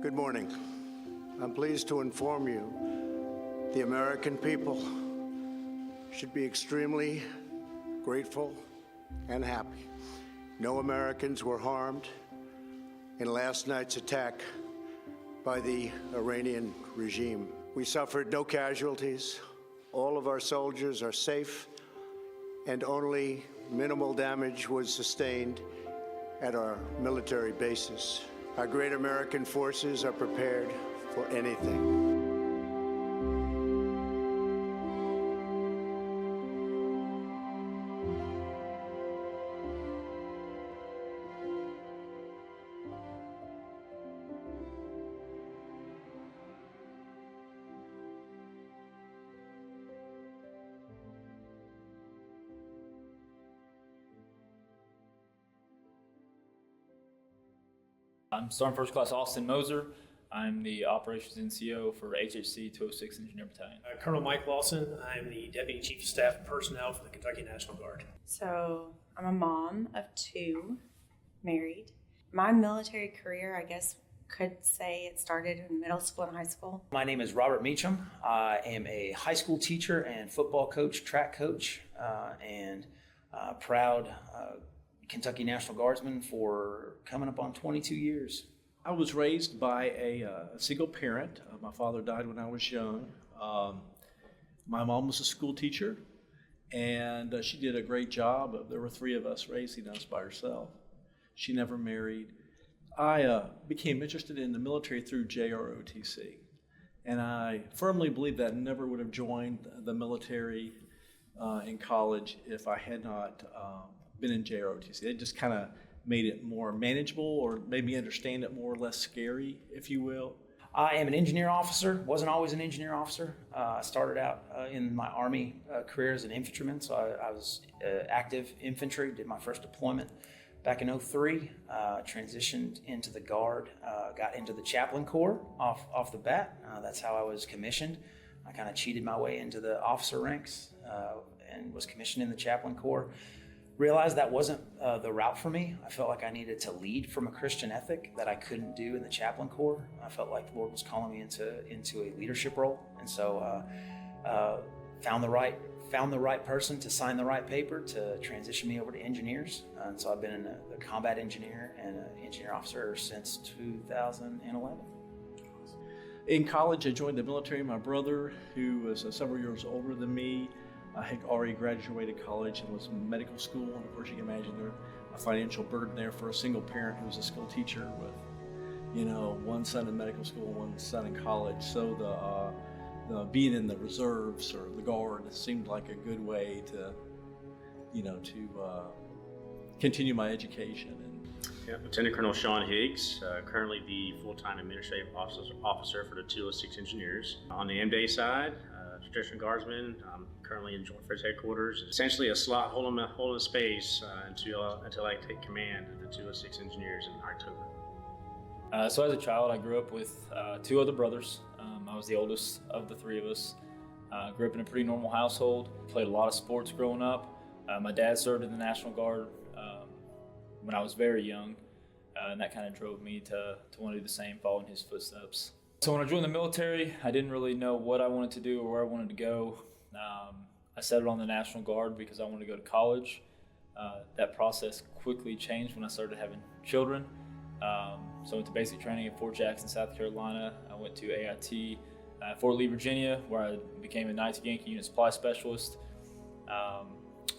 Good morning. I'm pleased to inform you the American people should be extremely grateful and happy. No Americans were harmed in last night's attack by the Iranian regime. We suffered no casualties. All of our soldiers are safe, and only minimal damage was sustained at our military bases. Our great American forces are prepared for anything. I'm Sergeant First Class Austin Moser. I'm the Operations NCO for HHC 206 Engineer Battalion. Colonel Mike Lawson. I'm the Deputy Chief of Staff of Personnel for the Kentucky National Guard. So I'm a mom of two, married. My military career, I guess, could say it started in middle school and high school. My name is Robert Meacham. I am a high school teacher and football coach, track coach, and proud Kentucky National Guardsman for coming up on 22 years. I was raised by a single parent. My father died when I was young. My mom was a school teacher, and she did a great job. There were three of us raising us by herself. She never married. I became interested in the military through JROTC, and I firmly believe that I never would have joined the military in college if I had not been in JROTC. It just kind of made it more manageable, or made me understand it more, less scary, if you will. I am an engineer officer. Wasn't always an engineer officer. I started out in my Army career as an infantryman, so I was active infantry, did my first deployment back in 2003, transitioned into the Guard, got into the Chaplain Corps off the bat. That's how I was commissioned. I kind of cheated my way into the officer ranks and was commissioned in the Chaplain Corps. Realized that wasn't the route for me. I felt like I needed to lead from a Christian ethic that I couldn't do in the Chaplain Corps. I felt like the Lord was calling me into a leadership role, and so found the right person to sign the right paper to transition me over to engineers. And so I've been a combat engineer and an engineer officer since 2011. In college, I joined the military. My brother, who was several years older than me, had already graduated college and was in medical school. And of course, you can imagine there's a financial burden there for a single parent who was a school teacher with, one son in medical school and one son in college. So the being in the reserves or the Guard seemed like a good way to continue my education. Yeah, Lieutenant Colonel Sean Higgs, currently the full-time administrative officer for the 206 Engineers. On the M-Day side, Traditional Guardsman, I'm currently in Joint Affairs Headquarters. Essentially a slot holding space until I take command of the 206 Engineers in October. So as a child, I grew up with two other brothers. I was the oldest of the three of us. Grew up in a pretty normal household, played a lot of sports growing up. My dad served in the National Guard when I was very young, and that kind of drove me to want to do the same, follow in his footsteps. So when I joined the military, I didn't really know what I wanted to do or where I wanted to go. I settled on the National Guard because I wanted to go to college. That process quickly changed when I started having children. So I went to basic training at Fort Jackson, South Carolina. I went to AIT at Fort Lee, Virginia, where I became a 19th Yankee Unit Supply Specialist.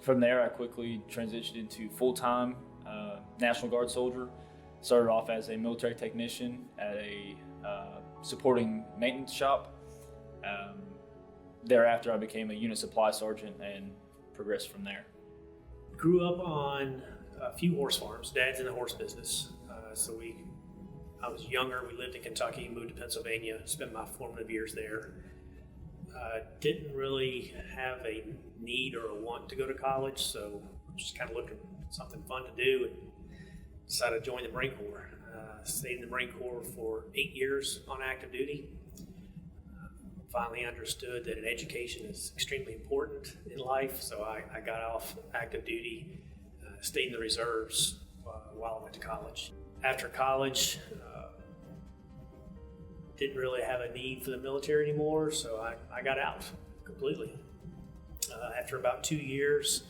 From there, I quickly transitioned into full-time National Guard soldier. Started off as a military technician at a supporting maintenance shop. Thereafter, I became a unit supply sergeant and progressed from there. Grew up on a few horse farms. Dad's in the horse business. I was younger. We lived in Kentucky, moved to Pennsylvania, spent my formative years there. Didn't really have a need or a want to go to college, so just kind of looking for something fun to do and decided to join the Marine Corps. Stayed in the Marine Corps for 8 years on active duty. Finally understood that an education is extremely important in life, so I got off active duty, stayed in the reserves while I went to college. After college, didn't really have a need for the military anymore, so I got out completely. After about 2 years,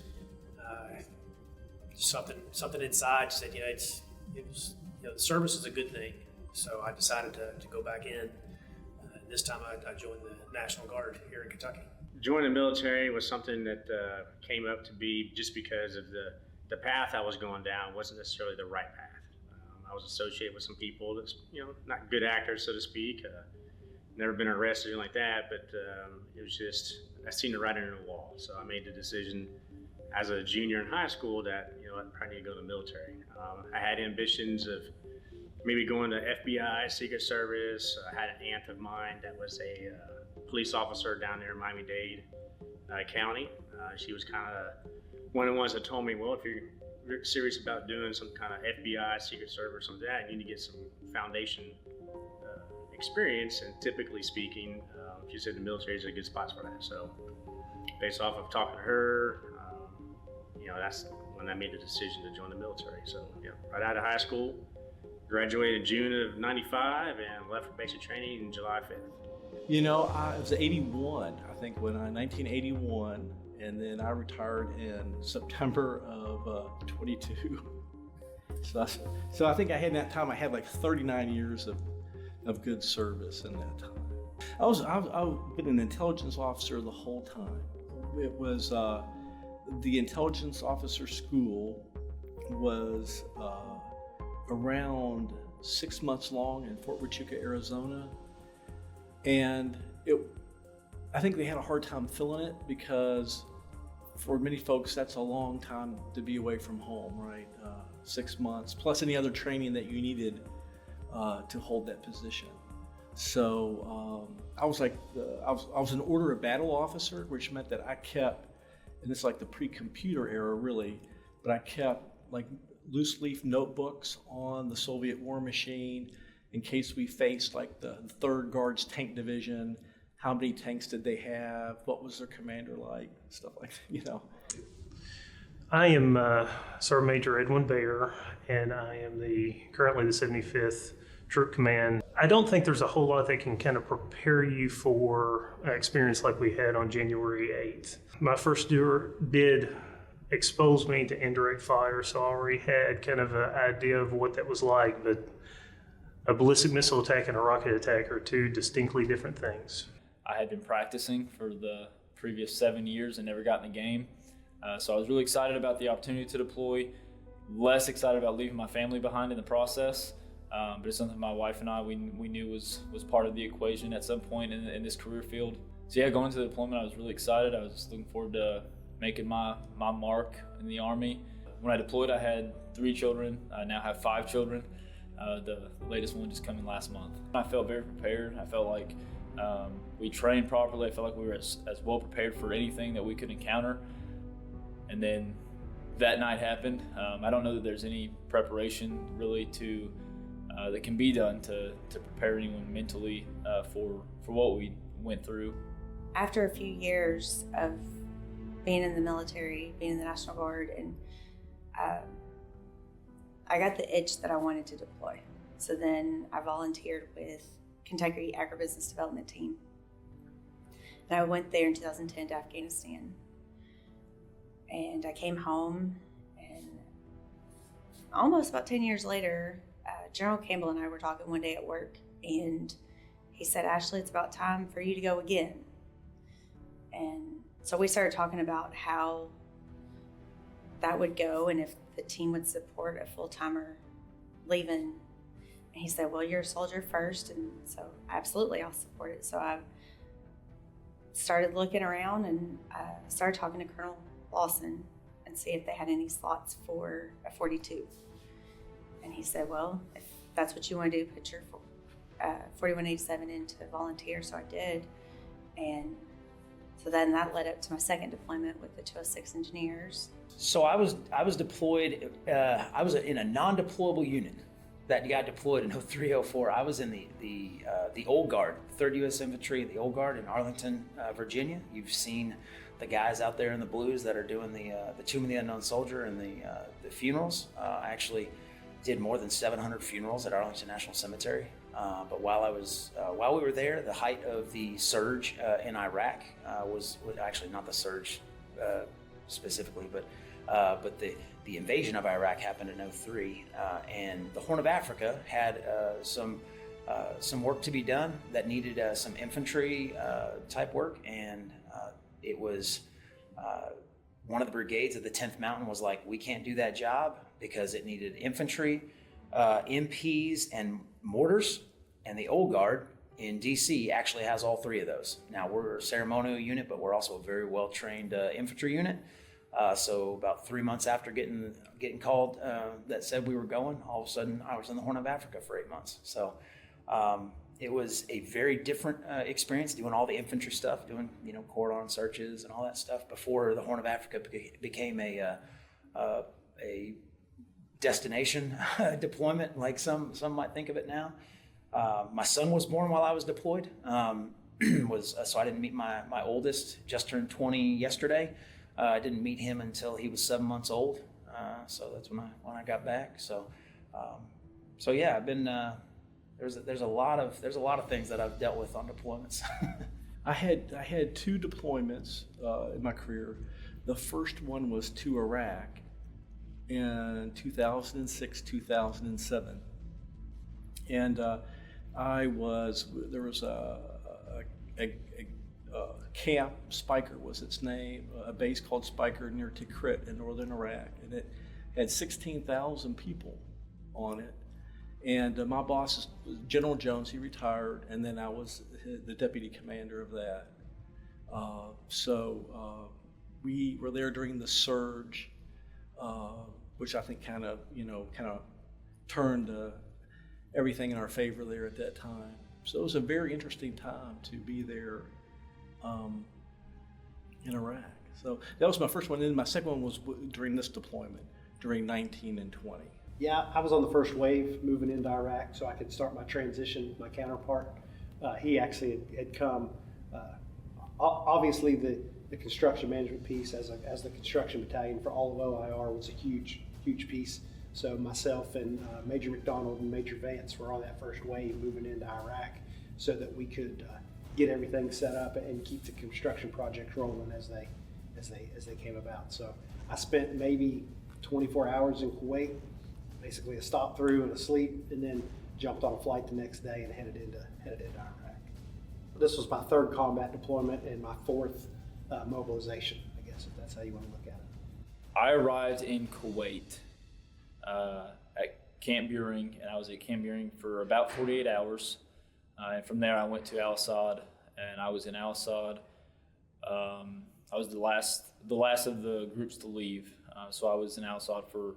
something inside said, the service is a good thing. So I decided to go back in. This time I joined the National Guard here in Kentucky. Joining the military was something that came up to be just because of the path I was going down wasn't necessarily the right path. I was associated with some people that's, not good actors, so to speak. Never been arrested or anything like that, but it was just, I seen the writing on the wall. So I made the decision as a junior in high school that, I probably need to go to the military. I had ambitions of maybe going to FBI, Secret Service. I had an aunt of mine that was a police officer down there in Miami-Dade County. She was kind of one of the ones that told me, well, if you're serious about doing some kind of FBI, Secret Service, something like that, you need to get some foundation experience. And typically speaking, she said the military is a good spot for that. So based off of talking to her, that's when I made the decision to join the military. So right out of high school, graduated June of '95 and left for basic training in July 5th. It was 81, I think, 1981, and then I retired in September of 22. So I think I had like 39 years of good service in that time. I've been an intelligence officer the whole time. It was the intelligence officer school was around 6 months long in Fort Huachuca, Arizona. And I think they had a hard time filling it because for many folks, that's a long time to be away from home, right? 6 months, plus any other training that you needed to hold that position. So I was an order of battle officer, which meant that I kept, and it's like the pre-computer era really, but I kept like loose leaf notebooks on the Soviet war machine in case we faced like the 3rd Guards Tank Division. How many tanks did they have? What was their commander like? Stuff like that, I am Sergeant Major Edwin Bayer, and I am currently the 75th Troop Command. I don't think there's a whole lot that can kind of prepare you for an experience like we had on January 8th. My first bid exposed me to indirect fire, so I already had kind of an idea of what that was like, but a ballistic missile attack and a rocket attack are two distinctly different things. I had been practicing for the previous 7 years and never got in the game. So I was really excited about the opportunity to deploy, less excited about leaving my family behind in the process. But it's something my wife and I, we knew was part of the equation at some point in this career field. So yeah, going to the deployment, I was really excited. I was just looking forward to making my mark in the Army. When I deployed, I had 3 children. I now have 5 children. The latest one just coming last month. I felt very prepared. I felt like we trained properly. I felt like we were as well prepared for anything that we could encounter. And then that night happened. I don't know that there's any preparation really that can be done to prepare anyone mentally for what we went through. After a few years of being in the military, being in the National Guard, and I got the itch that I wanted to deploy. So then I volunteered with Kentucky Agribusiness Development Team. And I went there in 2010 to Afghanistan. And I came home, and almost about 10 years later, General Campbell and I were talking one day at work, and he said, "Ashley, it's about time for you to go again." And so we started talking about how that would go and if the team would support a full-timer leaving. And he said, "Well, you're a soldier first," and so absolutely, I'll support it. So I started looking around and started talking to Colonel Lawson and see if they had any slots for a 42. And he said, "Well, if that's what you want to do, put your 4187 in to volunteer." So I did. And so then that led up to my second deployment with the 206 engineers. So I was deployed. I was in a non-deployable unit that got deployed in 03-04. I was in the Old Guard, 3rd U.S. Infantry, the Old Guard in Arlington, Virginia. You've seen the guys out there in the blues that are doing the Tomb of the Unknown Soldier and the funerals. I actually did more than 700 funerals at Arlington National Cemetery But while we were there, the height of the surge in Iraq was actually not the surge specifically, but the invasion of Iraq happened in '03, and the Horn of Africa had some work to be done that needed some infantry type work, and it was one of the brigades of the 10th Mountain was like, we can't do that job because it needed infantry, MPs, and mortars. And the Old Guard in DC actually has all three of those. Now, we're a ceremonial unit, but we're also a very well-trained infantry unit. So about 3 months after getting called that said we were going, all of a sudden I was in the Horn of Africa for 8 months. So it was a very different experience doing all the infantry stuff, doing cordon searches and all that stuff before the Horn of Africa became a destination deployment, like some might think of it now. My son was born while I was deployed. So I didn't meet my oldest, just turned 20 yesterday. I didn't meet him until he was 7 months old. So that's when I got back. So yeah, I've been there's a lot of things that I've dealt with on deployments. I had 2 deployments in my career. The first one was to Iraq in 2006, 2007, and there was a camp, Spiker was its name, a base called Spiker near Tikrit in northern Iraq, and it had 16,000 people on it. And my boss is General Jones. He retired, and then I was the deputy commander of that. So we were there during the surge, which I think kind of turned everything in our favor there at that time. So it was a very interesting time to be there in Iraq. So that was my first one. And then my second one was during this deployment, during 19 and 20. Yeah, I was on the first wave moving into Iraq, so I could start my transition. My counterpart, he actually had come. Obviously, the construction management piece as the construction battalion for all of OIR was a huge piece. So myself and Major McDonald and Major Vance were on that first wave moving into Iraq, so that we could get everything set up and keep the construction projects rolling as they came about. So I spent maybe 24 hours in Kuwait, basically a stop through and a sleep, and then jumped on a flight the next day and headed into Iraq. This was my 3rd combat deployment and my 4th mobilization, I guess, if that's how you want to look at it. I arrived in Kuwait at Camp Buehring, and I was at Camp Buehring for about 48 hours. And from there, I went to Al-Asad, and I was in Al-Asad. I was the last of the groups to leave, so I was in Al-Asad for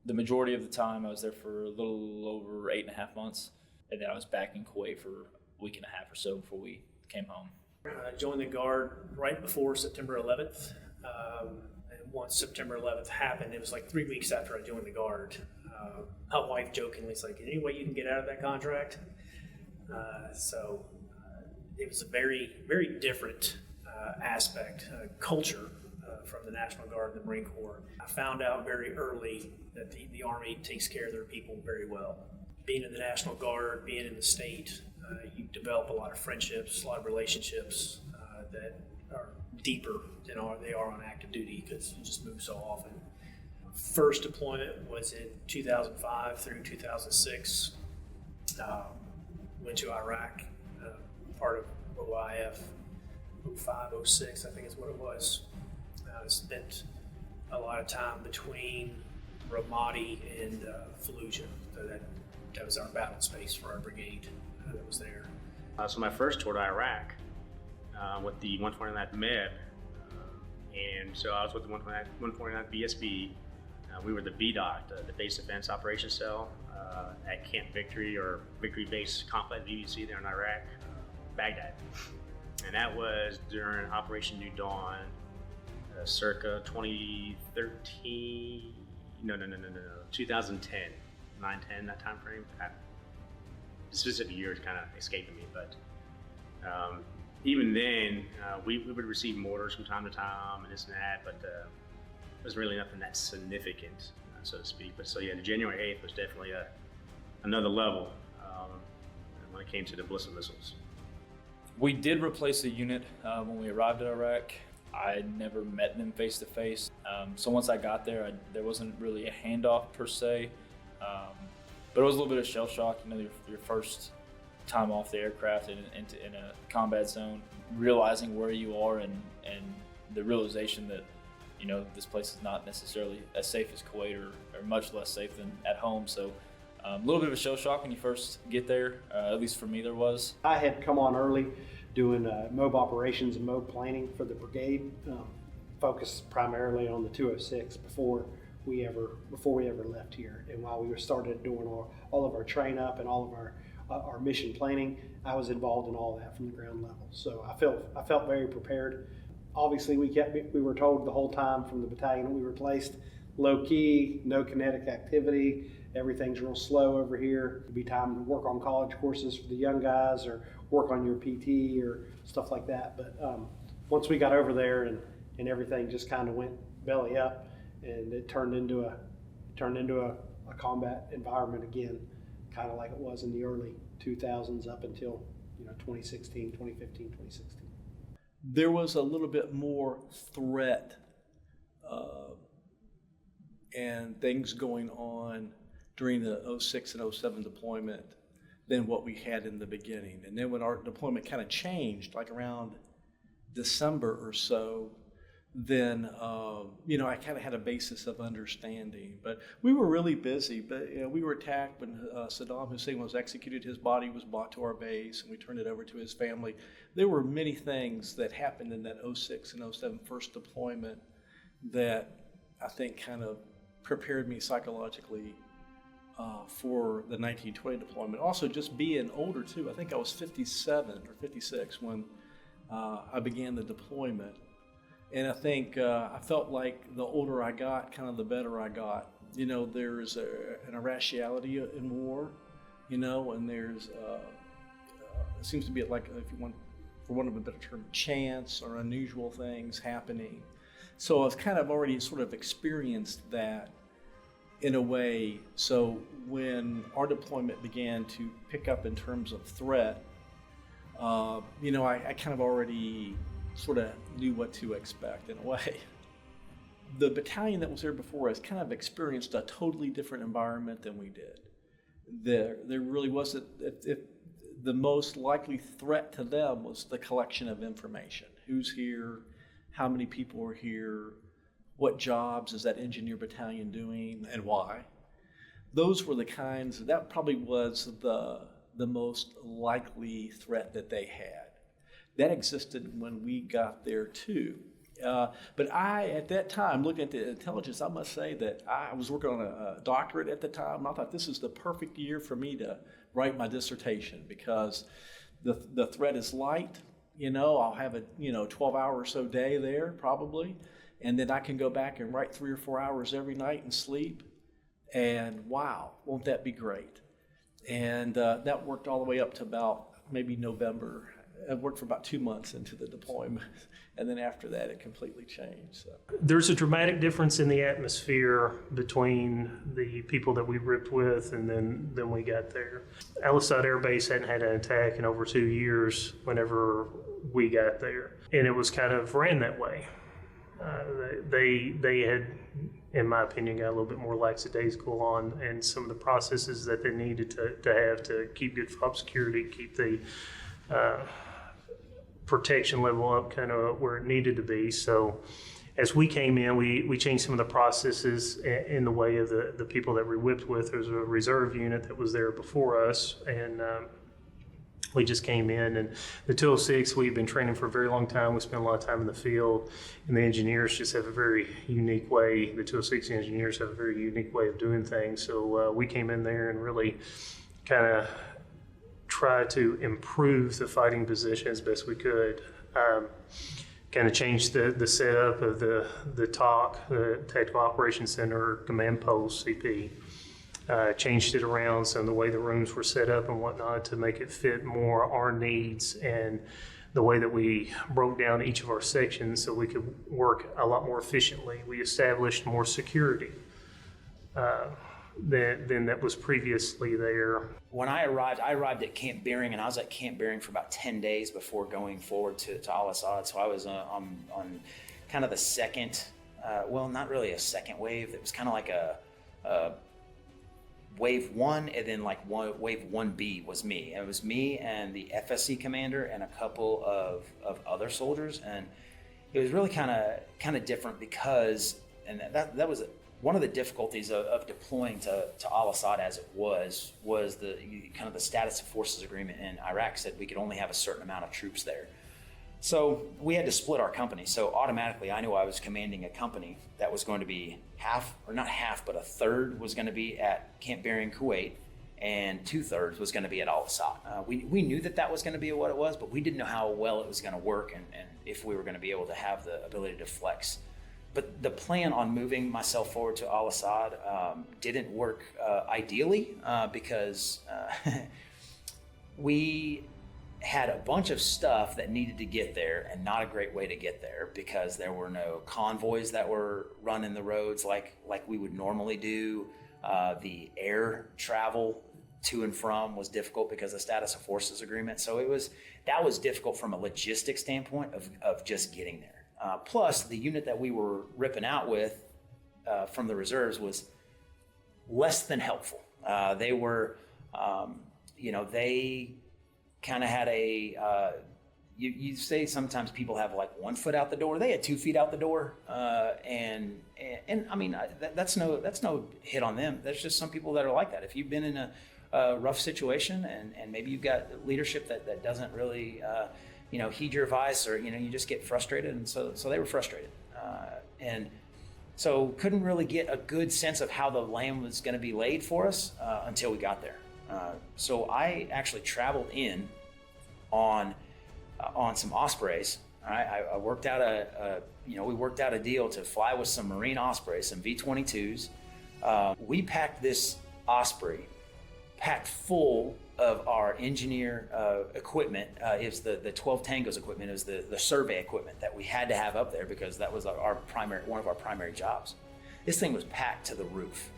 the majority of the time. I was there for a little over 8.5 months, and then I was back in Kuwait for a week and a half or so before we came home. I joined the Guard right before September 11th. And once September 11th happened, it was like 3 weeks after I joined the Guard. My wife jokingly was like, any way you can get out of that contract? So it was a very, very different aspect, culture from the National Guard and the Marine Corps. I found out very early that the Army takes care of their people very well. Being in the National Guard, being in the state, you develop a lot of friendships, a lot of relationships that are deeper than they are on active duty, because you just move so often. First deployment was in 2005 through 2006. Went to Iraq, part of WWII 05, 06, I think is what it was. I spent a lot of time between Ramadi and Fallujah. So that was our battle space for our brigade that was there. So my first tour to Iraq with the 129th MEB, and so I was with the 129th BSB. We were the BDOT, the Base Defense Operations Cell, at Camp Victory or Victory Base Complex, VBC there in Iraq, Baghdad. And that was during Operation New Dawn, circa 2013, 2010, 9-10, that time frame. The specific year is kind of escaping me, but even then, we would receive mortars from time to time and this and that, but it was really nothing that significant, so to speak. But so yeah, the January 8th was definitely another level. when it came to the ballistic missiles. We did replace a unit when we arrived at Iraq. I never met them face to face. So once I got there, there wasn't really a handoff per se, but it was a little bit of shell shock. You know, your first time off the aircraft in a combat zone, realizing where you are and the realization that, you know, this place is not necessarily as safe as Kuwait or much less safe than at home. So a little bit of a shell shock when you first get there, at least for me there was. I had come on early doing MOB operations and MOB planning for the brigade, focused primarily on the 206 before we ever left here. And while we started doing all of our train up and all of our mission planning, I was involved in all that from the ground level. So I felt very prepared. Obviously, we were told the whole time from the battalion that we were placed, low key, no kinetic activity, everything's real slow over here. It'd be time to work on college courses for the young guys or work on your PT or stuff like that. But once we got over there and everything just kind of went belly up, and it turned into a combat environment again, kind of like it was in the early 2000s up until 2016, 2015, 2016. There was a little bit more threat and things going on during the 06 and 07 deployment than what we had in the beginning. And then when our deployment kind of changed, like around December or so, then I kind of had a basis of understanding. But we were really busy. But we were attacked when Saddam Hussein was executed. His body was brought to our base, and we turned it over to his family. There were many things that happened in that 06 and 07 first deployment that I think kind of prepared me psychologically for the 1920 deployment. Also, just being older too. I think I was 57 or 56 when I began the deployment. And I think I felt like the older I got, kind of the better I got. There's an irrationality in war, and there's it seems to be like, if you want, for want of a better term, chance or unusual things happening. So I've kind of already sort of experienced that in a way. So when our deployment began to pick up in terms of threat, I kind of already sort of knew what to expect in a way. The battalion that was there before us kind of experienced a totally different environment than we did. There really wasn't, the most likely threat to them was the collection of information. Who's here? How many people are here? What jobs is that engineer battalion doing and why? Those were the kinds, that probably was the most likely threat that they had. That existed when we got there too. But at that time, looking at the intelligence, I must say that I was working on a doctorate at the time. I thought this is the perfect year for me to write my dissertation because the threat is light. I'll have a 12-hour or so day there probably, and then I can go back and write 3 or 4 hours every night and sleep. And wow, won't that be great? And that worked all the way up to about maybe November. I worked for about 2 months into the deployment, and then after that, it completely changed. So. There's a dramatic difference in the atmosphere between the people that we ripped with and then we got there. Al-Asad Airbase hadn't had an attack in over 2 years whenever we got there, and it was kind of ran that way. They had, in my opinion, got a little bit more lackadaisical on and some of the processes that they needed to have to keep good fob security, keep the protection level up kind of where it needed to be. So as we came in, we changed some of the processes in the way of the people that we whipped with. There was a reserve unit that was there before us, and we just came in. And the 206, we've been training for a very long time. We spent a lot of time in the field, and the engineers just have a very unique way. The 206 engineers have a very unique way of doing things. So we came in there and really kind of try to improve the fighting position as best we could. Kind of changed the setup of the TOC, the Tactical Operations Center Command Post, CP. Changed it around, some of the way the rooms were set up and whatnot to make it fit more our needs and the way that we broke down each of our sections so we could work a lot more efficiently. We established more security. than that was previously there. When I arrived at Camp Beering, and I was at Camp Beering for about 10 days before going forward to Al-Asad. So I was on kind of the second, well, not really a second wave. It was kind of like a wave one, and then like wave 1B was me. And it was me and the FSC commander and a couple of other soldiers. And it was really kind of different because, and that was one of the difficulties of deploying to Al-Asad as it was the kind of the status of forces agreement in Iraq said we could only have a certain amount of troops there. So we had to split our company. So automatically I knew I was commanding a company that was going to be half, or not half, but a third was going to be at Camp Beering, Kuwait, and 2/3 was going to be at Al-Asad. We knew that was going to be what it was, but we didn't know how well it was going to work and if we were going to be able to have the ability to flex. But the plan on moving myself forward to Al-Asad didn't work ideally because we had a bunch of stuff that needed to get there and not a great way to get there because there were no convoys that were running the roads like we would normally do. The air travel to and from was difficult because of the status of forces agreement. So that was difficult from a logistics standpoint of just getting there. Plus, the unit that we were ripping out with from the reserves was less than helpful. They were, they kind of had you say sometimes people have like 1 foot out the door. They had 2 feet out the door, and I mean that's no hit on them. There's just some people that are like that. If you've been in a rough situation and maybe you've got leadership that doesn't really heed your advice, or you just get frustrated, and so they were frustrated, and so couldn't really get a good sense of how the land was going to be laid for us until we got there. So I actually traveled in on some Ospreys. I worked out we worked out a deal to fly with some Marine Ospreys, some V-22s. We packed this Osprey packed full of our engineer equipment. It was the 12 Tangos equipment. It was the survey equipment that we had to have up there because that was one of our primary jobs. This thing was packed to the roof,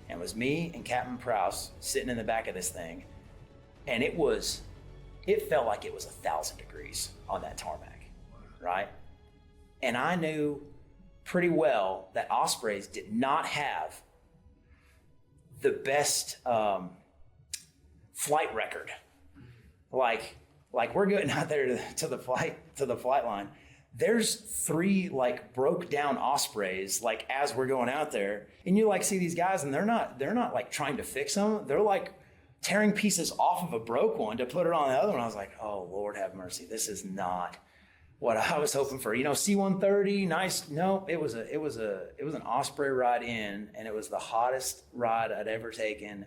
and it was me and Captain Prowse sitting in the back of this thing, and it felt like it was 1,000 degrees on that tarmac, right? And I knew pretty well that Ospreys did not have the best flight record. Like we're getting out there to the flight line. There's 3 like broke down Ospreys like as we're going out there, and you like see these guys and they're not like trying to fix them. They're like tearing pieces off of a broke one to put it on the other one. I was like, oh Lord have mercy, this is not what I was hoping for. C-130, nice. No, it was an Osprey ride in, and it was the hottest ride I'd ever taken.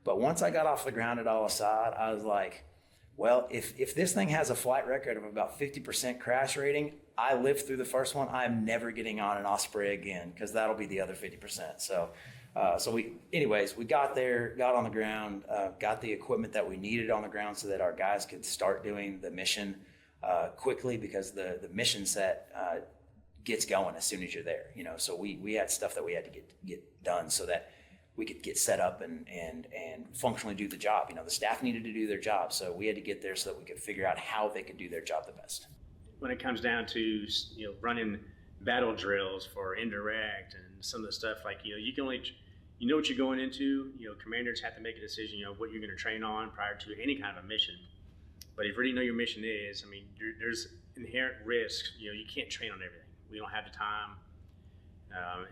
But once I got off the ground at Al-Asad, I was like, well, if this thing has a flight record of about 50% crash rating, I lived through the first one, I'm never getting on an Osprey again, because that'll be the other 50%. So we got there, got on the ground, got the equipment that we needed on the ground so that our guys could start doing the mission quickly, because the mission set gets going as soon as you're there. So we had stuff that we had to get done so that we could get set up and functionally do the job. The staff needed to do their job, so we had to get there so that we could figure out how they could do their job the best. When it comes down to running battle drills for indirect and some of the stuff, like you can only what you're going into. Commanders have to make a decision what you're going to train on prior to any kind of a mission. But if you already know your mission is, there's inherent risks. You can't train on everything. We don't have the time.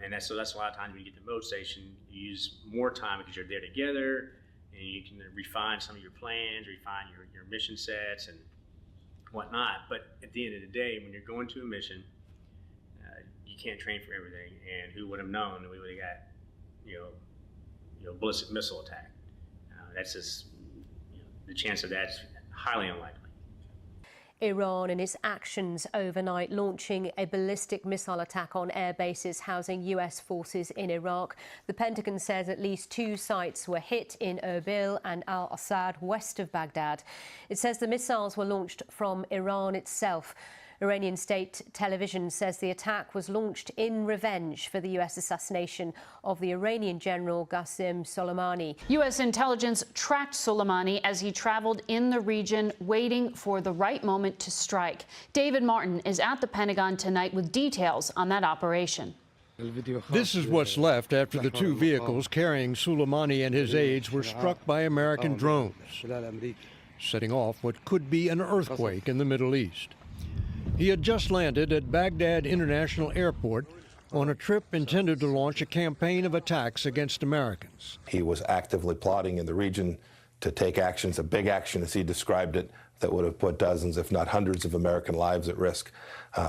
And that's a lot of times when you get to mode station, you use more time because you're there together, and you can refine some of your plans, refine your mission sets and whatnot. But at the end of the day, when you're going to a mission, you can't train for everything. And who would have known that we would have got, ballistic missile attack? That's just, the chance of that's highly unlikely. Iran and its actions overnight, launching a ballistic missile attack on air bases housing US forces in Iraq. The Pentagon says at least 2 sites were hit in Erbil and Al-Asad, west of Baghdad. It says the missiles were launched from Iran itself. Iranian state television says the attack was launched in revenge for the U.S. assassination of the Iranian general Qasem Soleimani. U.S. intelligence tracked Soleimani as he traveled in the region, waiting for the right moment to strike. David Martin is at the Pentagon tonight with details on that operation. This is what's left after the two vehicles carrying Soleimani and his aides were struck by American drones, setting off what could be an earthquake in the Middle East. He had just landed at Baghdad International Airport on a trip intended to launch a campaign of attacks against Americans. He was actively plotting in the region to take actions, a big action as he described it, that would have put dozens, if not hundreds, of American lives at risk.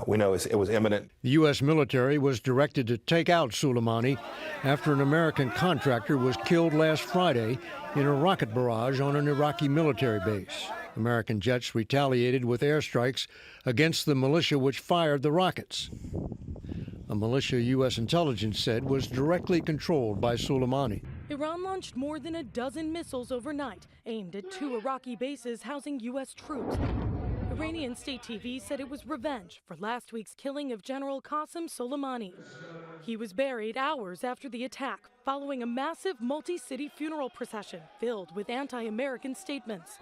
We know it was imminent. The U.S. military was directed to take out Soleimani after an American contractor was killed last Friday in a rocket barrage on an Iraqi military base. American jets retaliated with airstrikes against the militia which fired the rockets. A militia U.S. intelligence said was directly controlled by Soleimani. Iran launched more than a dozen missiles overnight, aimed at 2 Iraqi bases housing U.S. troops. Iranian state TV said it was revenge for last week's killing of General Qasem Soleimani. He was buried hours after the attack, following a massive multi-city funeral procession filled with anti-American statements.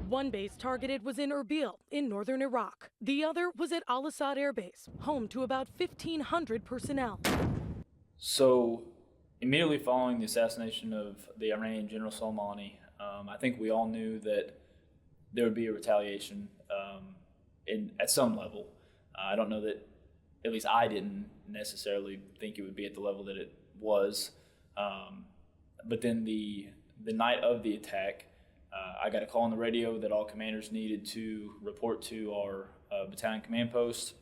One base targeted was in Erbil, in northern Iraq. The other was at Al-Asad Airbase, home to about 1,500 personnel. So, immediately following the assassination of the Iranian General Soleimani, I think we all knew that there would be a retaliation at some level. I don't know that, at least I didn't necessarily think it would be at the level that it was. But then the night of the attack, I got a call on the radio that all commanders needed to report to our battalion command post.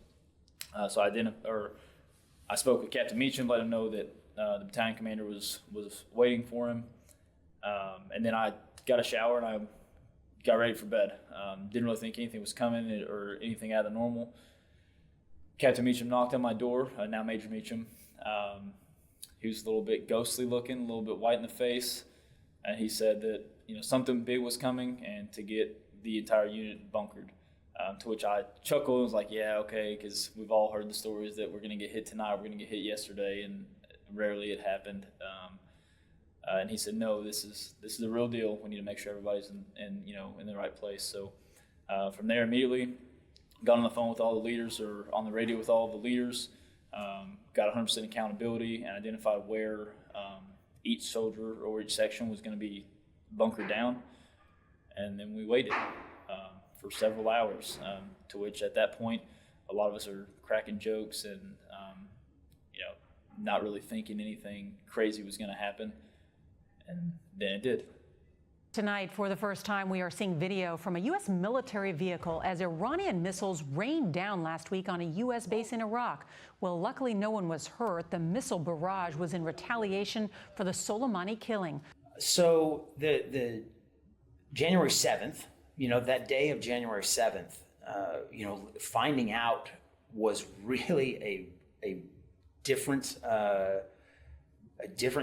So I spoke with Captain Meacham, let him know that the battalion commander was waiting for him. And then I got a shower and I got ready for bed. Didn't really think anything was coming or anything out of the normal. Captain Meacham knocked on my door, now Major Meacham. He was a little bit ghostly looking, a little bit white in the face. And he said that something big was coming and to get the entire unit bunkered. To which I chuckled and was like, yeah, okay, because we've all heard the stories that we're going to get hit tonight, we're going to get hit yesterday, and rarely it happened. And he said, no, this is the real deal. We need to make sure everybody's in the right place. So from there, immediately got on the phone with all the leaders, or on the radio with all the leaders, got 100% accountability and identified where each soldier or each section was going to be bunkered down. And then we waited for several hours, to which at that point, a lot of us are cracking jokes and not really thinking anything crazy was going to happen. And then it did. Tonight, for the first time, we are seeing video from a U.S. military vehicle as Iranian missiles rained down last week on a U.S. base in Iraq. Well, luckily, no one was hurt. The missile barrage was in retaliation for the Soleimani killing. So the January 7th, that day of January 7th, finding out was really a different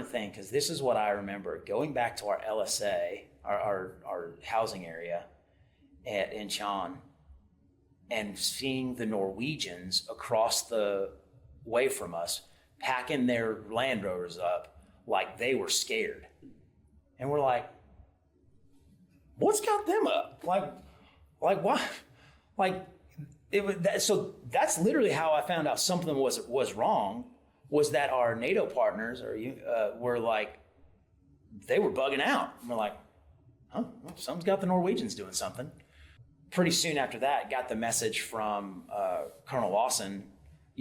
thing, because this is what I remember. Going back to our LSA, our housing area at Incheon, and seeing the Norwegians across the way from us packing their Land Rovers up like they were scared. And we're like, what's got them up? Like what? Like, it was that. So that's literally how I found out something was wrong. Was that our NATO partners were like, they were bugging out. And we're like, well, something's got the Norwegians doing something. Pretty soon after that, got the message from Colonel Lawson,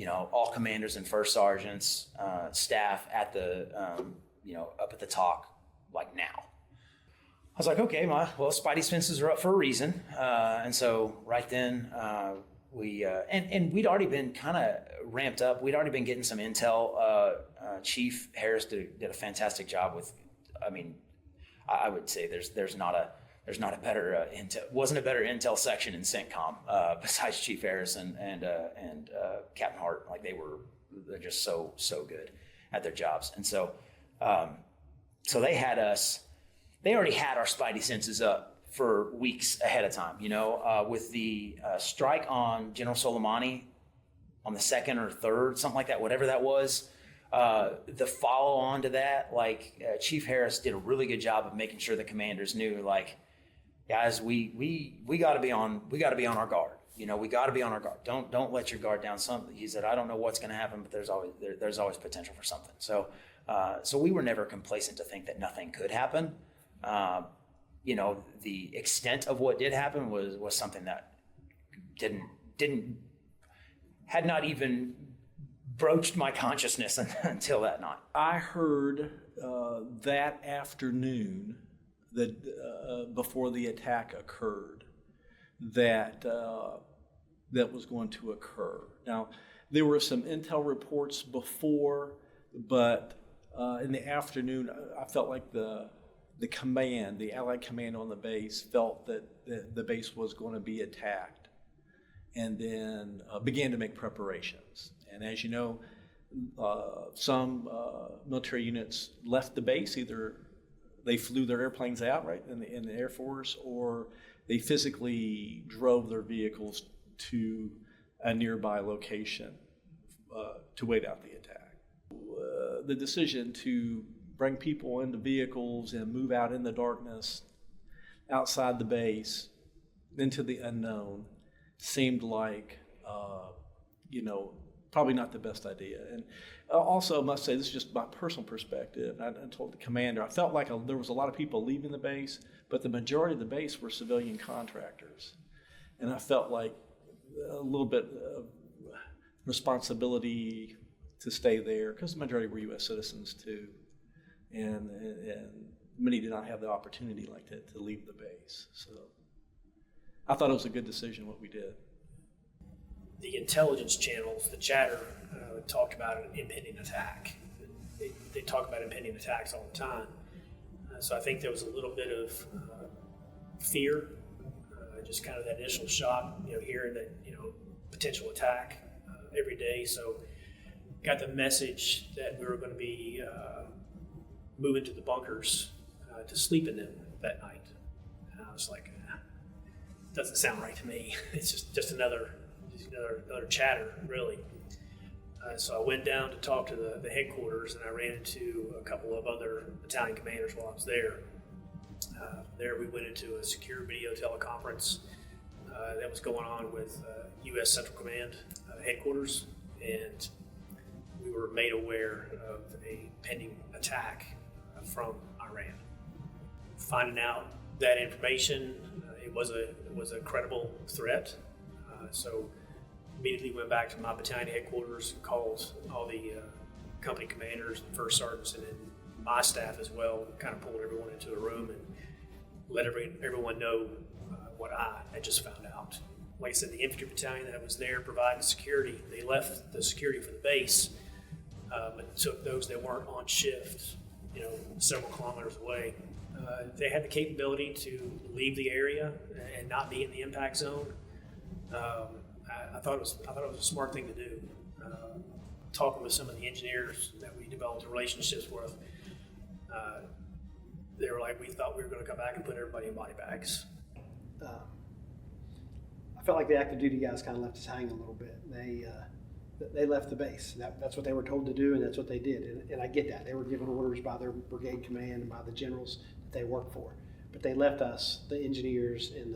all commanders and first sergeants, staff at the, up at the talk, like now. I was like, okay, well, Spidey senses are up for a reason. And so right then, and we'd already been kind of ramped up. We'd already been getting some intel. Chief Harris did a fantastic job with. I would say there's not a better intel. Wasn't a better intel section in CENTCOM besides Chief Harris and Captain Hart. Like they're just so good at their jobs. And so so they had us. They already had our Spidey senses up for weeks ahead of time. With the strike on General Soleimani on the 2nd or 3rd, something like that, whatever that was, the follow on to that, Chief Harris did a really good job of making sure the commanders knew, guys, we got to be on our guard. We got to be on our guard. Don't let your guard down. He said, I don't know what's going to happen, but there's always potential for something. So we were never complacent to think that nothing could happen. The extent of what did happen was something that had not even broached my consciousness until that night. I heard that afternoon that before the attack occurred that was going to occur. Now, there were some intel reports before, but in the afternoon, I felt like the Allied command on the base felt that the base was going to be attacked, and then began to make preparations. And as you know, some military units left the base. Either they flew their airplanes out, right, in the Air Force, or they physically drove their vehicles to a nearby location to wait out the attack. The decision to bring people into vehicles and move out in the darkness outside the base into the unknown seemed like, probably not the best idea. And also, I must say, this is just my personal perspective. I told the commander, I felt like there was a lot of people leaving the base, but the majority of the base were civilian contractors. And I felt like a little bit of responsibility to stay there, because the majority were U.S. citizens too. And many did not have the opportunity like that to leave the base. So I thought it was a good decision what we did. The intelligence channels, the chatter, talked about an impending attack. They talk about impending attacks all the time. So I think there was a little bit of fear, just kind of that initial shock, hearing that, potential attack every day. So got the message that we were going to be moving to the bunkers to sleep in them that night. And I was like, doesn't sound right to me. It's just another chatter, really. So I went down to talk to the headquarters, and I ran into a couple of other battalion commanders while I was there. There we went into a secure video teleconference that was going on with U.S. Central Command headquarters, and we were made aware of a pending attack from Iran. Finding out that information, it was a credible threat. So immediately went back to my battalion headquarters, called all the company commanders and first sergeants, and then my staff as well, kind of pulled everyone into a room and let everyone know what I had just found out. Like I said, the infantry battalion that was there providing security, they left the security for the base, but took those that weren't on shift, several kilometers away. They had the capability to leave the area and not be in the impact zone. I thought it was a smart thing to do. Talking with some of the engineers that we developed relationships with, they were like, we thought we were going to come back and put everybody in body bags. I felt like the active duty guys kind of left us hanging a little bit. They left the base. That's what they were told to do, and that's what they did. And I get that. They were given orders by their brigade command and by the generals that they worked for. But they left us, the engineers and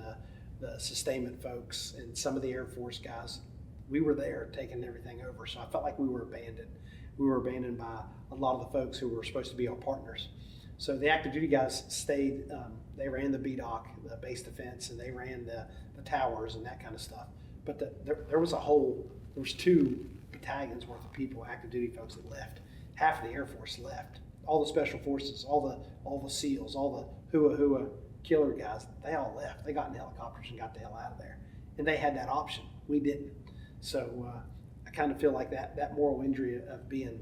the sustainment folks and some of the Air Force guys. We were there taking everything over. So I felt like we were abandoned. We were abandoned by a lot of the folks who were supposed to be our partners. So the active duty guys stayed. They ran the BDOC, the base defense, and they ran the towers and that kind of stuff. But there was two battalions worth of people, active duty folks, that left. Half of the Air Force left. All the special forces, all the SEALs, all the hua killer guys, they all left. They got in helicopters and got the hell out of there. And they had that option. We didn't. So I kind of feel like that moral injury of being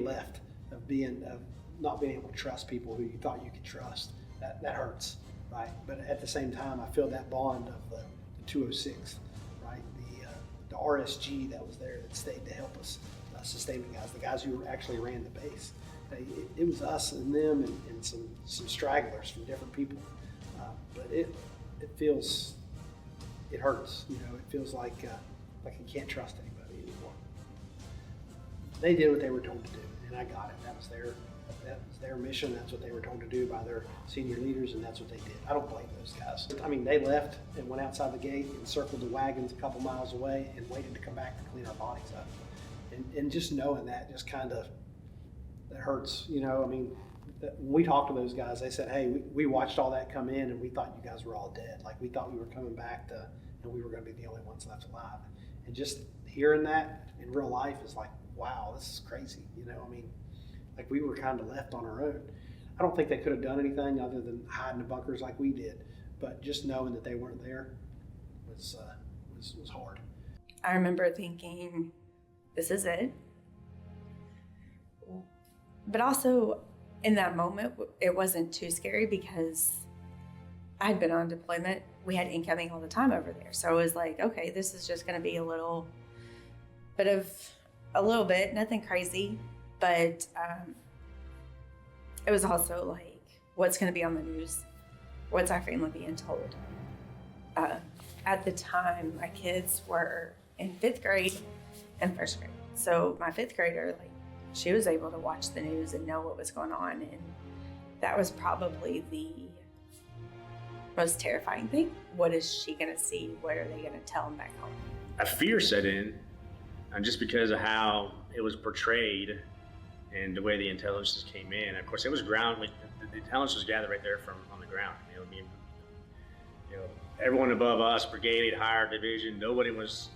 left, of not being able to trust people who you thought you could trust, that hurts, right? But at the same time, I feel that bond of the 206, right? The RSG that was there that stayed to help us sustain the guys who actually ran the base. It was us and them and some stragglers from different people. but it feels, it hurts. You know, it feels like you can't trust anybody anymore. They did what they were told to do, and I got it. That was their mission. That's what they were told to do by their senior leaders, and that's what they did. I don't blame those guys. I mean, they left and went outside the gate and circled the wagons a couple miles away and waited to come back to clean our bodies up. And just knowing that just kind of, that hurts. You know, I mean, when we talked to those guys, they said, hey, we watched all that come in and we thought you guys were all dead. Like, we thought we were coming back and we were going to be the only ones left alive. And just hearing that in real life is like, wow, this is crazy. You know, I mean, like, we were kind of left on our own. I don't think they could have done anything other than hide in the bunkers like we did. But just knowing that they weren't there was hard. I remember thinking, this is it. But also, in that moment, it wasn't too scary because I'd been on deployment. We had incoming all the time over there. So it was like, okay, this is just going to be a little bit, nothing crazy. But it was also like, what's going to be on the news? What's our family being told? At the time, my kids were in 5th grade and 1st grade. So my 5th grader, like, she was able to watch the news and know what was going on. And that was probably the most terrifying thing. What is she going to see? What are they going to tell them back home? A fear set in, just because of how it was portrayed and the way the intelligence came in. Of course, it was the intelligence was gathered right there from on the ground. Everyone above us, brigade, higher division, nobody was,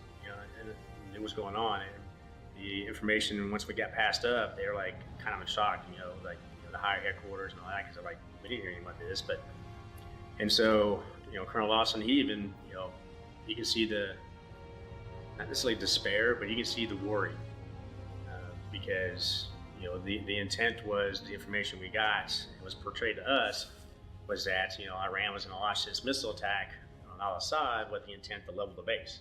knew what was going on. And the information, once we got passed up, they were like kind of in shock, the higher headquarters and all that, because they're like, we didn't hear anything about this. And so, Colonel Lawson, he even, you can see not necessarily despair, but you can see the worry, because, the intent was the information we got, it was portrayed to us, was that, Iran was going to launch this missile attack on Al-Asad with the intent to level the base.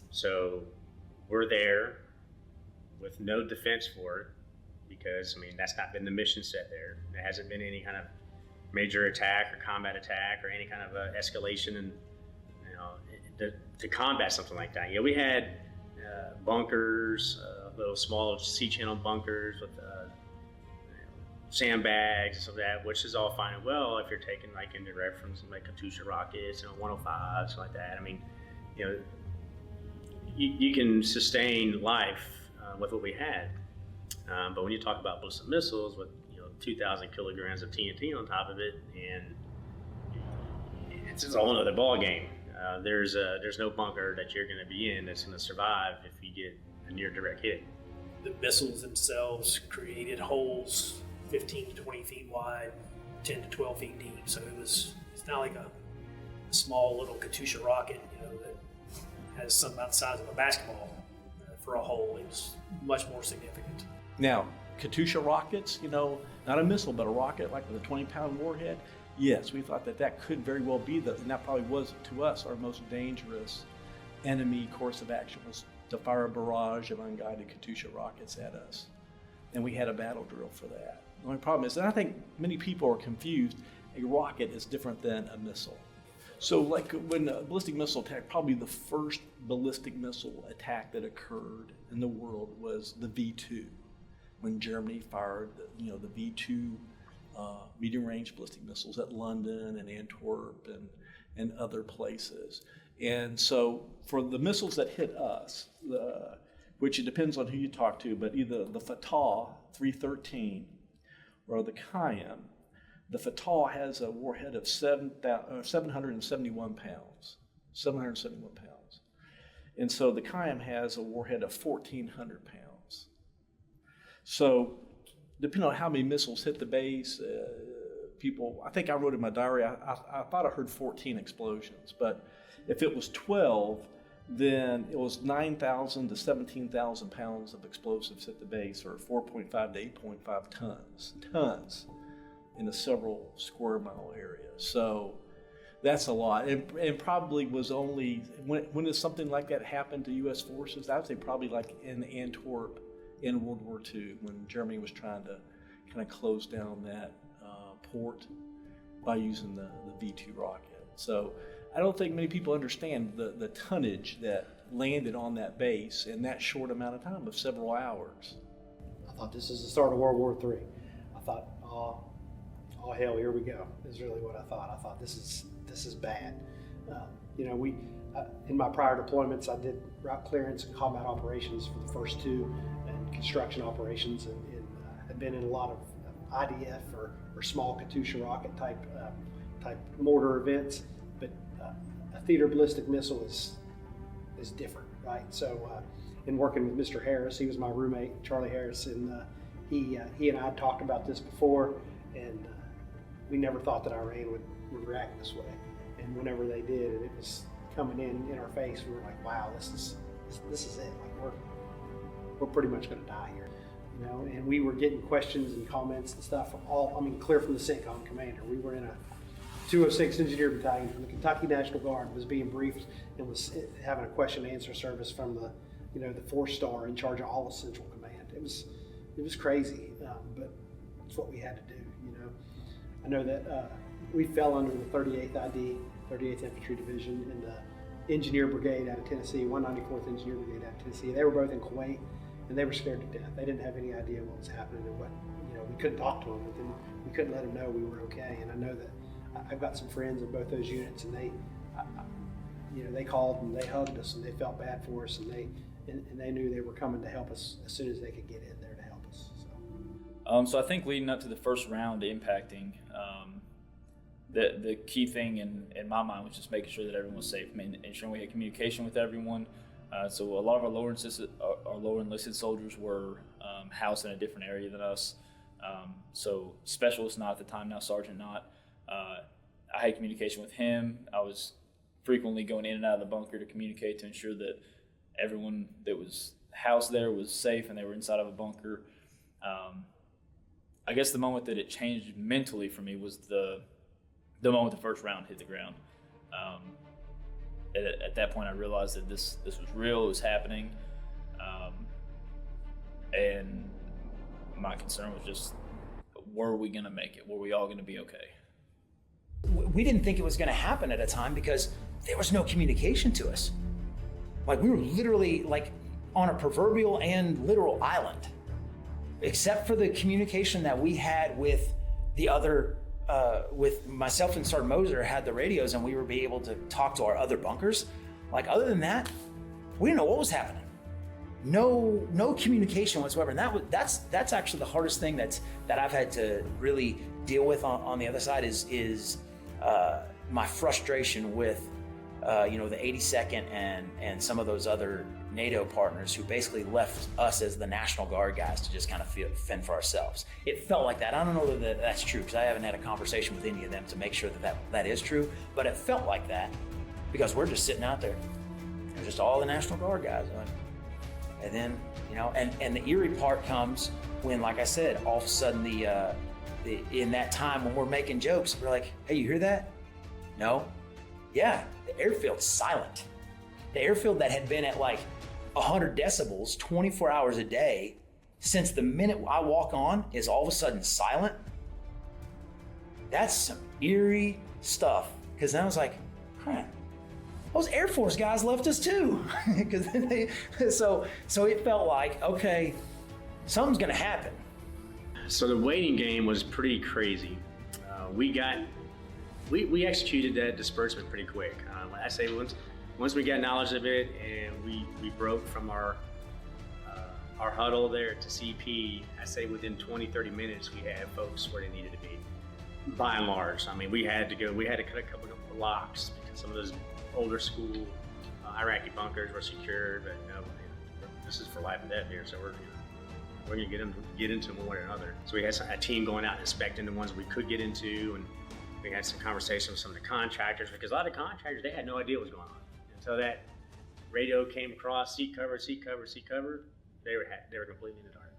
So we're there with no defense for it because, that's not been the mission set there. There hasn't been any kind of major attack or combat attack or any kind of escalation and, to combat something like that. We had bunkers, little small sea-channel bunkers with sandbags and stuff like that, which is all fine and well if you're taking into reference like Katyusha rockets, 105, something like that. You can sustain life with what we had, but when you talk about ballistic missiles with 2,000 kilograms of TNT on top of it, and it's a whole other ball game. There's no bunker that you're going to be in that's going to survive if you get a near direct hit. The missiles themselves created holes 15 to 20 feet wide, 10 to 12 feet deep. So it's not like a small little Katyusha rocket, that has something about the size of a basketball for a hole. It was much more significant. Now, Katyusha rockets, not a missile, but a rocket like with a 20-pound warhead, yes, we thought that could very well be and that probably was, to us, our most dangerous enemy course of action, was to fire a barrage of unguided Katyusha rockets at us. And we had a battle drill for that. The only problem is that I think many people are confused. A rocket is different than a missile. So like when a ballistic missile attack, probably the first ballistic missile attack that occurred in the world was the V2, when Germany fired the V2 medium-range ballistic missiles at London and Antwerp and other places. And so for the missiles that hit us, which it depends on who you talk to, but either the Fatah 313 or the Qayyam, the Fatah has a warhead of 771 pounds. 771 pounds. And so the Qayyam has a warhead of 1,400 pounds. So depending on how many missiles hit the base, I think I wrote in my diary, I thought I heard 14 explosions, but if it was 12, then it was 9,000 to 17,000 pounds of explosives hit the base, or 4.5 to 8.5 tons in a several square mile area. So that's a lot, and probably was only, when did something like that happen to U.S. forces? I would say probably like in Antwerp in World War II, when Germany was trying to kind of close down that port. by using the V-2 rocket. So I don't think many people understand the tonnage that landed on that base in that short amount of time of several hours. I thought this is the start of World War III. I thought, oh hell, here we go, is really what I thought. I thought this is bad. You know, in my prior deployments, I did route clearance and combat operations for the first two, and construction operations, and had been in a lot of IDF or small Katyusha rocket type mortar events. But a theater ballistic missile is different, right? So in working with Mr. Harris, he was my roommate, Charlie Harris, and he and I had talked about this before, and we never thought that Iran would react this way. And whenever they did, and it was coming in our face, we were like, wow, this is it. Like we're pretty much going to die here, you know. And we were getting questions and comments and stuff from clear from the CENTCOM commander. We were in a 206 Engineer Battalion from the Kentucky National Guard, was being briefed and was having a question and answer service from the 4-star in charge of all the Central Command. It was crazy, but it's what we had to do, you know. I know that we fell under the 38th ID, 38th Infantry Division, and the Engineer Brigade out of Tennessee, 194th Engineer Brigade out of Tennessee. They were both in Kuwait, and they were scared to death. They didn't have any idea what was happening, and we couldn't talk to them, but then we couldn't let them know we were okay. And I know that I've got some friends in both those units, and they called and they hugged us, and they felt bad for us, and they knew they were coming to help us as soon as they could get in there to help us. So I think leading up to the first round impacting, the key thing in my mind was just making sure that everyone was safe. I mean, ensuring we had communication with everyone. So a lot of our lower enlisted soldiers were housed in a different area than us. So specialist not at the time, now sergeant not. I had communication with him. I was frequently going in and out of the bunker to communicate to ensure that everyone that was housed there was safe and they were inside of a bunker. I guess the moment that it changed mentally for me was the moment the first round hit the ground. At that point, I realized that this was real, it was happening, and my concern was just, were we gonna make it? Were we all gonna be okay? We didn't think it was going to happen at a time because there was no communication to us. Like, we were literally like on a proverbial and literal island, except for the communication that we had with the other, with myself and Sergeant Moser had the radios, and we were be able to talk to our other bunkers. Like, other than that, we didn't know what was happening. No communication whatsoever. And that's actually the hardest thing that I've had to really deal with on the other side is my frustration with the 82nd and some of those other NATO partners who basically left us as the National Guard guys to just kind of fend for ourselves. It felt like that. I don't know that that's true, because I haven't had a conversation with any of them to make sure that is true, but it felt like that because we're just sitting out there. They're just all the National Guard guys. And then, and the eerie part comes when, like I said, all of a sudden in that time when we're making jokes, we're like, hey, you hear that? No? Yeah, the airfield's silent. The airfield that had been at like 100 decibels 24 hours a day since the minute I walk on is all of a sudden silent. That's some eerie stuff, because then I was like, those Air Force guys left us too. So it felt like, okay, something's gonna happen. So the waiting game was pretty crazy. We executed that disbursement pretty quick. I say once we got knowledge of it and we broke from our huddle there to CP, I say within 20-30 minutes we had folks where they needed to be. By and large, I mean, we had to cut a couple of blocks because some of those older school Iraqi bunkers were secured, but this is for life and death here, so we're going to get into them one way or another. So we had a team going out and inspecting the ones we could get into, and we had some conversations with some of the contractors, because a lot of contractors, they had no idea what was going on. Until that radio came across, seat cover, they were completely in the dark.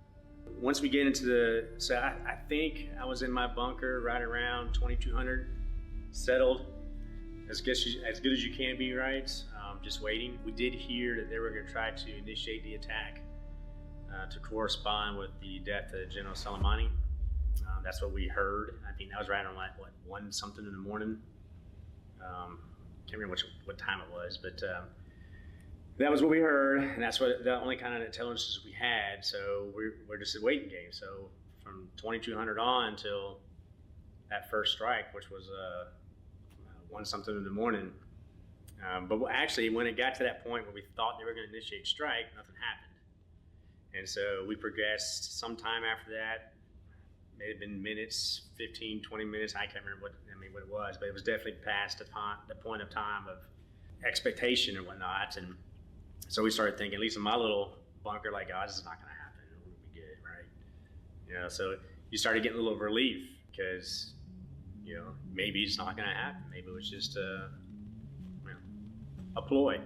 Once we get into I think I was in my bunker right around 2200, settled, as good as you can be, right? Just waiting. We did hear that they were going to try to initiate the attack to correspond with the death of General Soleimani. That's what we heard. I think that was right on like, what, 1 something in the morning. Can't remember what time it was, but that was what we heard, and that's what the only kind of intelligence we had. So we're just a waiting game. So from 2200 on until that first strike, which was 1 something in the morning. But actually, when it got to that point where we thought they were going to initiate strike, nothing happened. And so we progressed sometime after that. May have been minutes, 15, 20 minutes. I can't remember what it was, but it was definitely past the point of time of expectation and whatnot. And so we started thinking, at least in my little bunker, like, oh, this is not going to happen. We'll be good, right? So you started getting a little relief because, maybe it's not going to happen. Maybe it was just a ploy.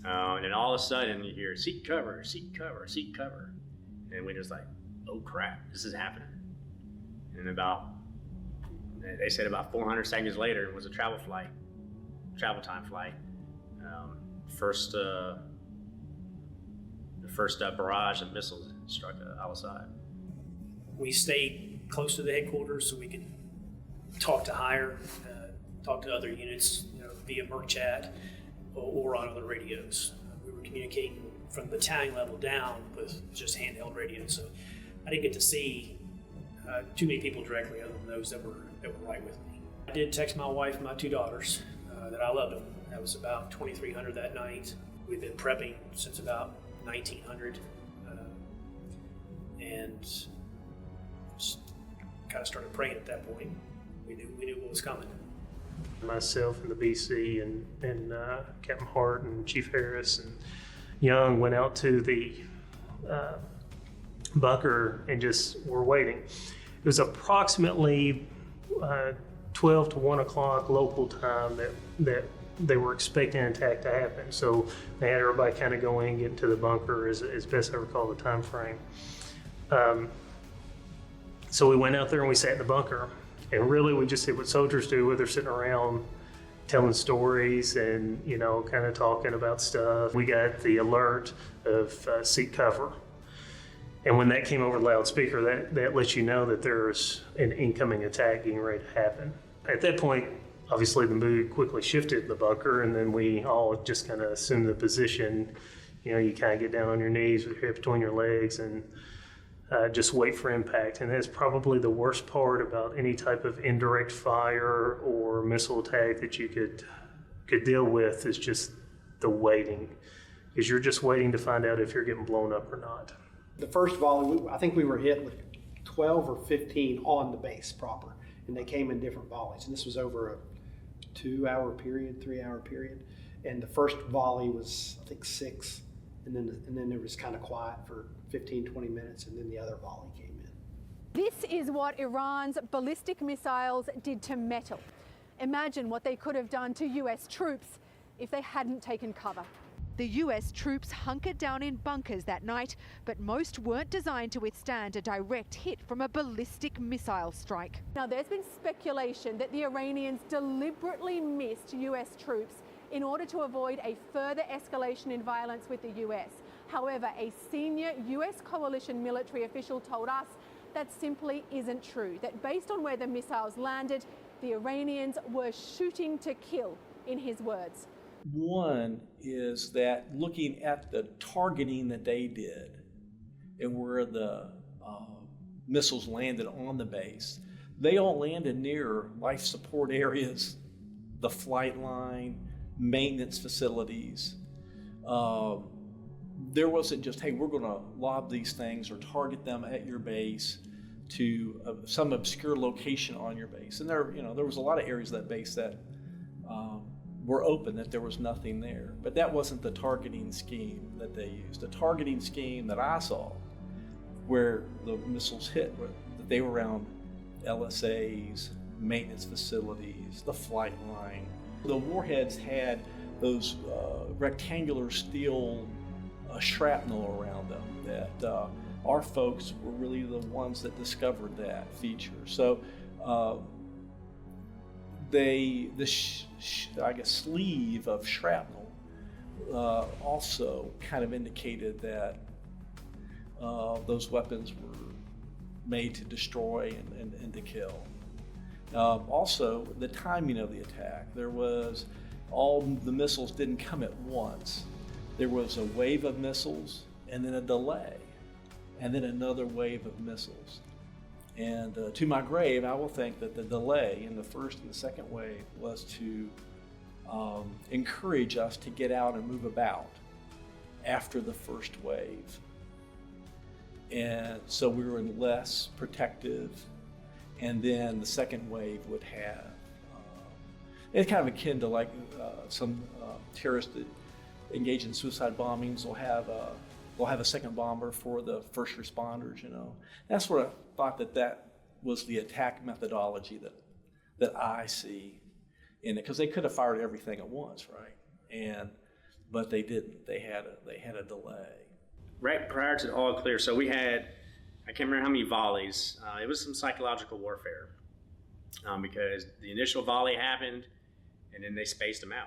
And then all of a sudden you hear seek cover, seek cover, seek cover. And we're just like, oh crap, this is happening. And they said about 400 seconds later, it was a travel time flight. The first barrage of missiles struck Al-Asad. We stayed close to the headquarters so we could talk to higher, talk to other units, via merc chat or on other radios. We were communicating from battalion level down with just handheld radios, so I didn't get to see too many people directly other than those that were right with me. I did text my wife and my 2 daughters that I loved them. That was about 2300 that night. We've been prepping since about 1900 and just kind of started praying at that point. We knew what was coming. Myself and the BC and Captain Hart and Chief Harris and Young went out to the bunker and just were waiting. It was approximately 12 to 1 o'clock local time that they were expecting an attack to happen. So they had everybody kind of go in, get into the bunker as best I recall the time frame. So we went out there and we sat in the bunker. And really we just did what soldiers do, where they're sitting around telling stories and, kind of talking about stuff. We got the alert of seek cover. And when that came over the loudspeaker, that lets you know that there's an incoming attack getting ready to happen. At that point, obviously the mood quickly shifted in the bunker, and then we all just kind of assumed the position. You kind of get down on your knees with your head between your legs and just wait for impact. And that's probably the worst part about any type of indirect fire or missile attack that you could deal with, is just the waiting, because you're just waiting to find out if you're getting blown up or not. The first volley, I think we were hit with 12 or 15 on the base proper, and they came in different volleys. And this was over a 2-hour period, 3-hour period. And the first volley was, I think, 6, and then it was kind of quiet for 15, 20 minutes, and then the other volley came in. This is what Iran's ballistic missiles did to metal. Imagine what they could have done to US troops if they hadn't taken cover. The US troops hunkered down in bunkers that night, but most weren't designed to withstand a direct hit from a ballistic missile strike. Now, there's been speculation that the Iranians deliberately missed US troops in order to avoid a further escalation in violence with the US. However, a senior US coalition military official told us that simply isn't true, that based on where the missiles landed, the Iranians were shooting to kill, in his words. One is that looking at the targeting that they did and where the missiles landed on the base, they all landed near life support areas, the flight line, maintenance facilities. There wasn't just, hey, we're going to lob these things or target them at your base to some obscure location on your base. And there was a lot of areas of that base that were open, that there was nothing there. But that wasn't the targeting scheme that they used. The targeting scheme that I saw, where the missiles hit, that they were around LSAs, maintenance facilities, the flight line. The warheads had those rectangular steel shrapnel around them that our folks were really the ones that discovered that feature. So the sleeve of shrapnel also kind of indicated that those weapons made to destroy and to kill. Also, the timing of the attack. There was, all the missiles didn't come at once. There was a wave of missiles and then a delay, and then another wave of missiles. And to my grave, I will think that the delay in the first and the second wave was to encourage us to get out and move about after the first wave. And so we were less protective, and then the second wave would have, it's kind of akin to like some terrorists that engage in suicide bombings will have a second bomber for the first responders, you know. That's what I thought that was the attack methodology that I see in it, because they could have fired everything at once, right? But they didn't. They had a delay. Right prior to the all clear, so we had, I can't remember how many volleys. It was some psychological warfare because the initial volley happened and then they spaced them out.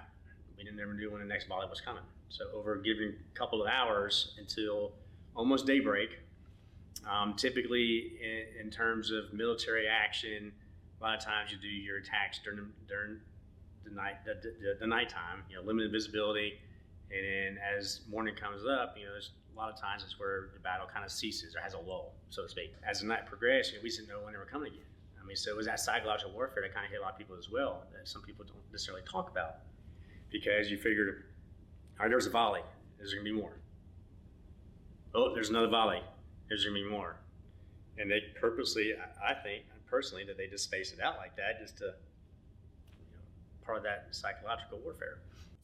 We didn't ever know when the next volley was coming. So over a given couple of hours until almost daybreak, typically in terms of military action, a lot of times you do your attacks during the nighttime, you know, limited visibility, and then as morning comes up, you know, there's a lot of times it's where the battle kind of ceases or has a lull, so to speak. As the night progressed, you know, we didn't know when they were coming again. I mean, so it was that psychological warfare that kind of hit a lot of people as well, that some people don't necessarily talk about, because you figured, all right, there was a volley, there's gonna be more. Oh, there's another volley, there's gonna be more. And they purposely, I think, personally, that they just spaced it out like that just to, you know, part of that psychological warfare.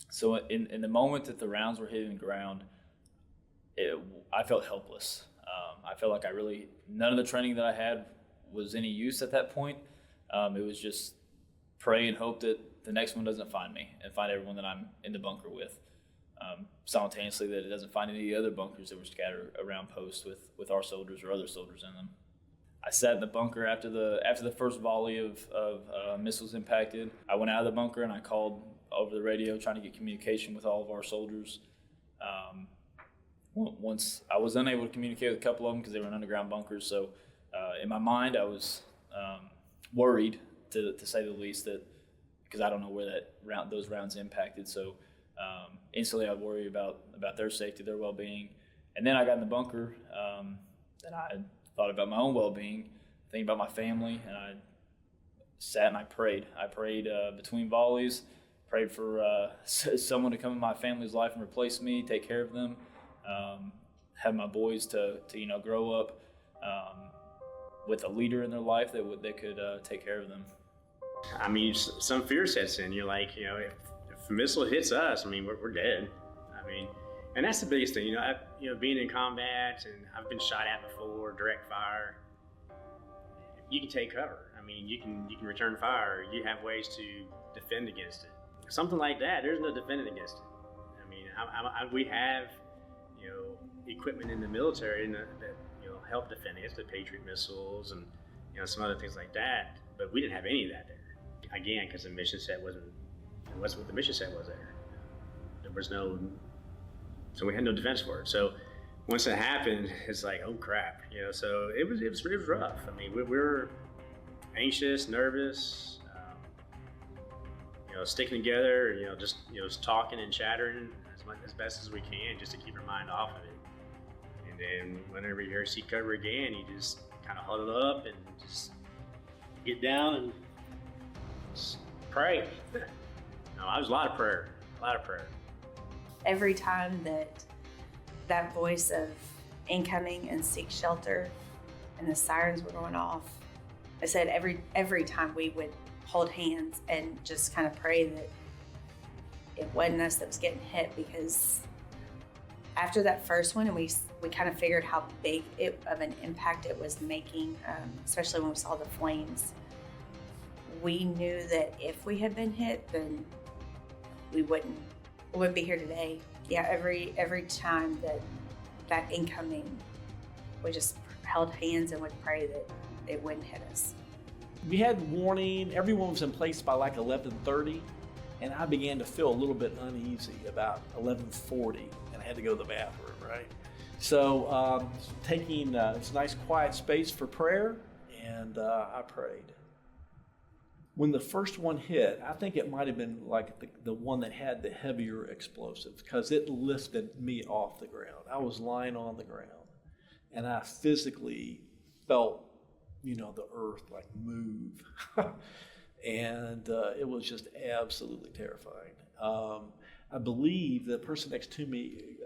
So in the moment that the rounds were hitting the ground, I felt helpless. I felt like none of the training that I had was any use at that point. It was just pray and hope that the next one doesn't find me and find everyone that I'm in the bunker with. Simultaneously, that it doesn't find any of the other bunkers that were scattered around posts with our soldiers or other soldiers in them. I sat in the bunker after the first volley of missiles impacted. I went out of the bunker and I called over the radio trying to get communication with all of our soldiers. Once I was unable to communicate with a couple of them because they were in underground bunkers, so in my mind I was worried, to say the least, that because I don't know where those rounds impacted. So instantly I'd worry about their safety, their well-being. And then I got in the bunker and I thought about my own well-being, thinking about my family, and I sat and I prayed. I prayed between volleys, prayed for someone to come in my family's life and replace me, take care of them, have my boys to grow up with a leader in their life that could take care of them. I mean, some fear sets in. You're like, you know, if a missile hits us, I mean, we're dead. I mean, and that's the biggest thing. You know, being in combat, and I've been shot at before, direct fire. You can take cover. I mean, you can return fire. You have ways to defend against it. Something like that, there's no defending against it. I mean, we have, you know, equipment in the military that you know help defend against the Patriot missiles and you know some other things like that. But we didn't have any of that there. Again, because the mission set wasn't what the mission set was there. There was no, so we had no defense for it. So once it happened, it's like, oh crap, you know. So it was rough. I mean, we were anxious, nervous, you know, sticking together, you know, just talking and chattering as best as we can, just to keep our mind off of it. And then whenever you hear seat cover again, you just kind of huddle up and just get down and just pray. No, I was a lot of prayer. Every time that voice of incoming and seek shelter and the sirens were going off, I said every time we would hold hands and just kind of pray that it wasn't us that was getting hit, because after that first one, and we kind of figured how big of an impact it was making, especially when we saw the flames, we knew that if we had been hit, then we wouldn't be here today. Yeah, every time that incoming, we just held hands and would pray that it wouldn't hit us. We had warning. Everyone was in place by like 11:30, and I began to feel a little bit uneasy about 11:40, and I had to go to the bathroom, right? So taking it's a nice quiet space for prayer, and I prayed. When the first one hit, I think it might have been like the one that had the heavier explosives, because it lifted me off the ground. I was lying on the ground, and I physically felt, the earth like move. And it was just absolutely terrifying. I believe the person next to me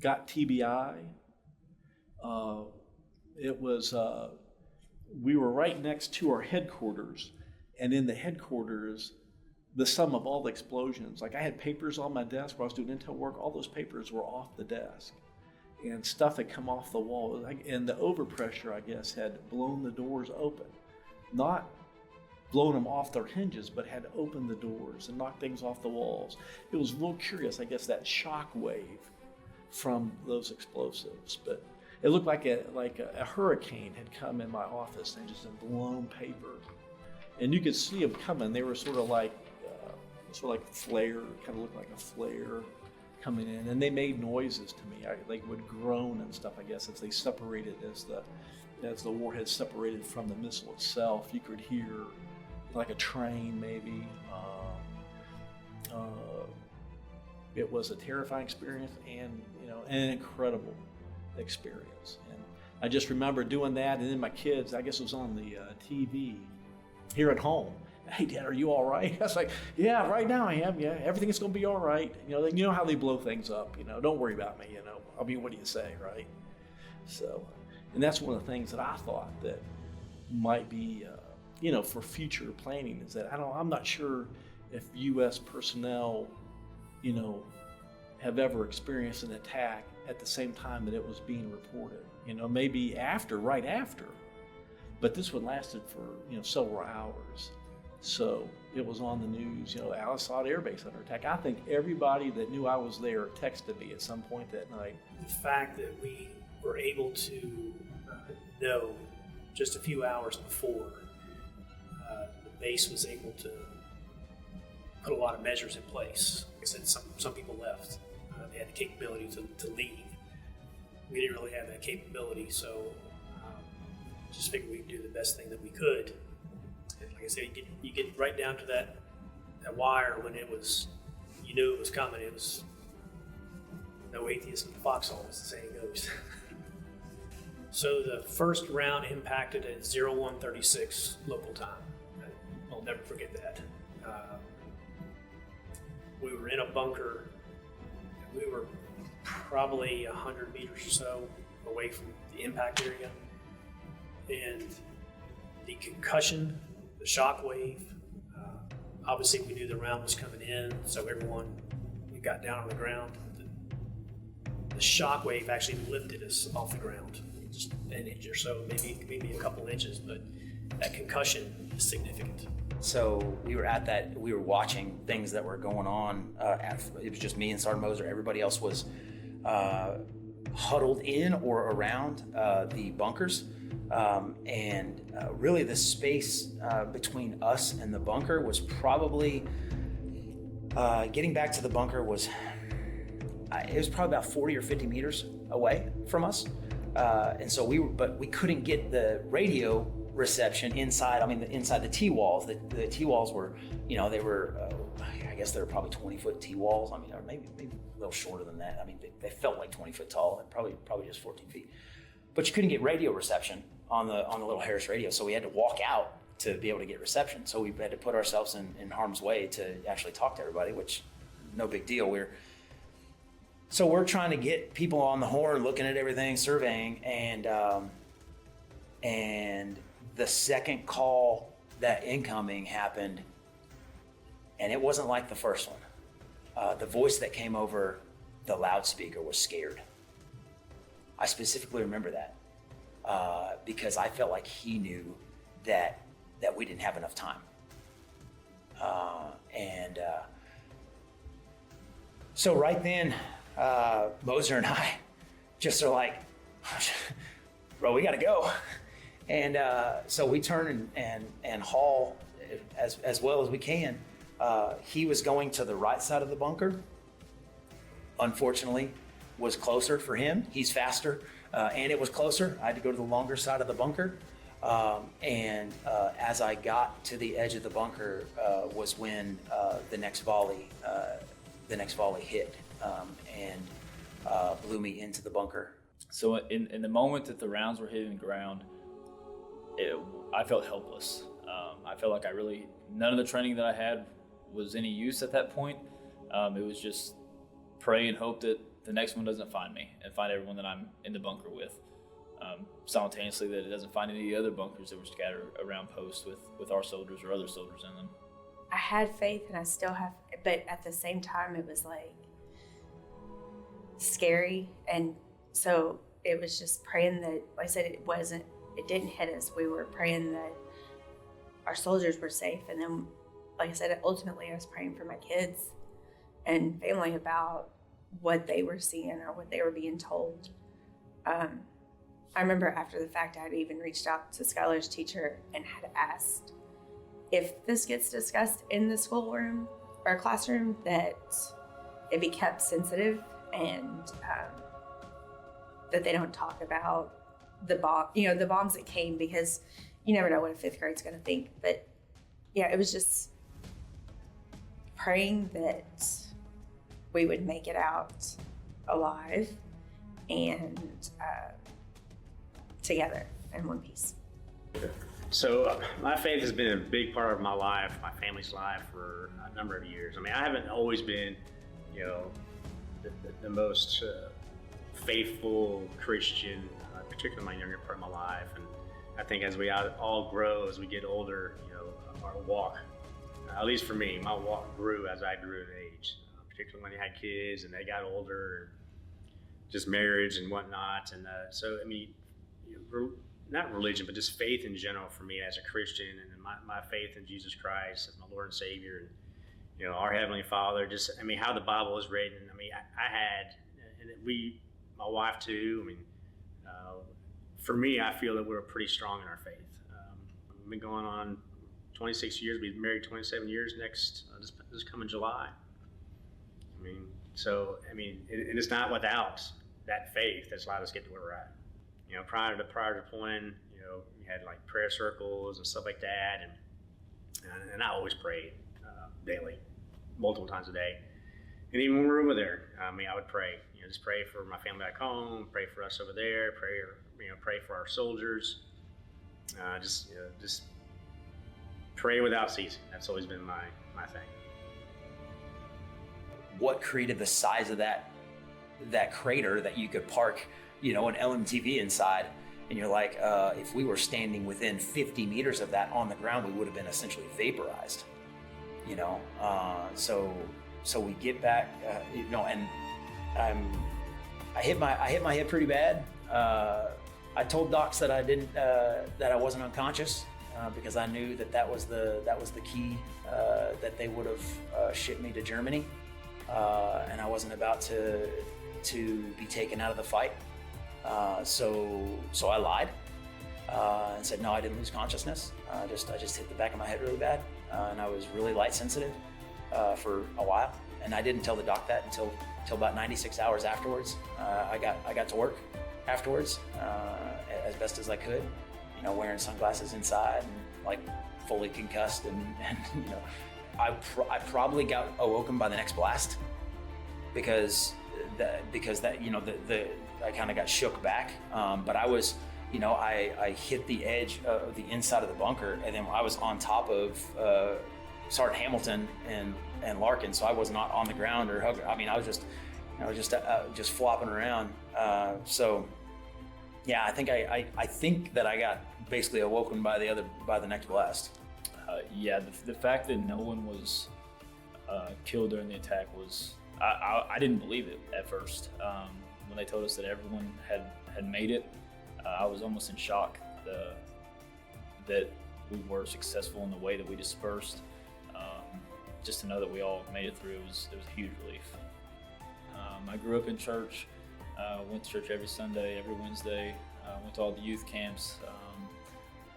got TBI. We were right next to our headquarters, and in the headquarters, the sum of all the explosions, like I had papers on my desk where I was doing intel work, all those papers were off the desk, and stuff had come off the wall, and the overpressure, I guess, had blown the doors open. Not blown them off their hinges, but had opened the doors and knocked things off the walls. It was real curious, I guess, that shock wave from those explosives. But it looked like a hurricane had come in my office and just had blown paper. And you could see them coming. They were sort of like flare, kind of looked like a flare coming in. And they made noises to me. They would groan and stuff, I guess, as they separated, as the warhead separated from the missile itself. You could hear like a train, maybe. It was a terrifying experience, and an incredible experience. And I just remember doing that, and then my kids, I guess it was on the TV here at home. Hey, Dad, are you all right? I was like, yeah, right now I am. Yeah, everything's going to be all right. You know how they blow things up. Don't worry about me. I mean, what do you say, right? So, and that's one of the things that I thought that might be, for future planning, is that I'm not sure if U.S. personnel, have ever experienced an attack at the same time that it was being reported. Maybe right after, but this one lasted for several hours. So it was on the news. Al-Asad Airbase under attack. I think everybody that knew I was there texted me at some point that night. The fact that we were able to know just a few hours before, the base was able to put a lot of measures in place. Like I said, some people left. They had the capability to leave. We didn't really have that capability, so just figured we'd do the best thing that we could. And like I said, you get right down to that wire when you knew it was coming. It was no atheist in the foxhole, as the saying goes. So the first round impacted at 01:36 local time. I'll never forget that. We were in a bunker. We were probably 100 meters or so away from the impact area. And the concussion, the shock wave, obviously we knew the round was coming in, so everyone got down on the ground. The shock wave actually lifted us off the ground, just an inch or so, maybe a couple inches, but that concussion is significant. So we were watching things that were going on. It was just me and Sergeant Moser. Everybody else was huddled in or around the bunkers. And really the space between us and the bunker was probably, getting back to the bunker it was probably about 40 or 50 meters away from us. And so we couldn't get the radio reception inside the T-walls. The T-walls were, they were, I guess they were probably 20-foot T-walls. Or maybe a little shorter than that. They felt like 20 foot tall, and probably just 14 feet. But you couldn't get radio reception on the little Harris radio, so we had to walk out to be able to get reception. So we had to put ourselves in harm's way to actually talk to everybody, which no big deal. We're trying to get people on the horn, looking at everything, surveying, and the second call, that incoming, happened, and it wasn't like the first one. The voice that came over the loudspeaker was scared. I specifically remember that because I felt like he knew that we didn't have enough time. So right then, Moser and I just are like, bro, we gotta go. And so we turn and haul as well as we can. He was going to the right side of the bunker. Unfortunately, was closer for him. He's faster, and it was closer. I had to go to the longer side of the bunker. As I got to the edge of the bunker was when the next volley hit and blew me into the bunker. So in the moment that the rounds were hitting the ground, I felt helpless. I felt like none of the training that I had was any use at that point. It was just pray and hope that the next one doesn't find me and find everyone that I'm in the bunker with. Simultaneously that it doesn't find any of the other bunkers that were scattered around posts with our soldiers or other soldiers in them. I had faith and I still have, but at the same time it was like scary. And so it was just praying that, like I said, it didn't hit us. We were praying that our soldiers were safe. And then, like I said, ultimately I was praying for my kids and family about what they were seeing or what they were being told. I remember after the fact, I had even reached out to Skylar's teacher and had asked if this gets discussed in the schoolroom or classroom, that it be kept sensitive and that they don't talk about the bombs that came, because you never know what a fifth grade's going to think. But yeah, it was just praying that we would make it out alive and together in one piece. So my faith has been a big part of my life, my family's life, for a number of years. I mean, I haven't always been, the most faithful Christian, particularly in my younger part of my life. And I think as we all grow, as we get older, our walk, at least for me, my walk grew as I grew in age, particularly when I had kids and they got older, just marriage and whatnot. And so, I mean, not religion, but just faith in general for me as a Christian, and my faith in Jesus Christ as my Lord and Savior, and our Heavenly Father. Just, I mean, how the Bible is written. I mean, I had, and my wife too. I mean, for me, I feel that we're pretty strong in our faith. We've been going on 26 years. We've been married 27 years next this coming July. I mean, so I mean, and it's not without that faith that's allowed us to get to where we're at. Prior to deploying, we had like prayer circles and stuff like that, and I always prayed daily, multiple times a day. And even when we were over there, I would pray. Just pray for my family back home, pray for us over there, pray for our soldiers. Just pray without ceasing. That's always been my thing. What created the size of that crater that you could park, an LMTV inside? And you're like, if we were standing within 50 meters of that on the ground, we would have been essentially vaporized. So we get back, and I hit my head pretty bad. I told docs that I wasn't unconscious because I knew that was the key that they would have shipped me to Germany, and I wasn't about to be taken out of the fight. So I lied and said no, I didn't lose consciousness. I just hit the back of my head really bad, and I was really light sensitive for a while. And I didn't tell the doc that until about 96 hours afterwards. I got to work afterwards as best as I could, wearing sunglasses inside and like fully concussed, and I probably got awoken by the next blast because I kind of got shook back, but I was, I hit the edge of the inside of the bunker, and then I was on top of Sergeant Hamilton and Larkin, so I was not on the ground or hugging. I mean, I was just flopping around. So, yeah, I think that I got basically awoken by the next blast. The fact that no one was killed during the attack was, I didn't believe it at first. When they told us that everyone had made it, I was almost in shock that we were successful in the way that we dispersed. Just to know that we all made it through, it was a huge relief. I grew up in church, went to church every Sunday, every Wednesday, went to all the youth camps.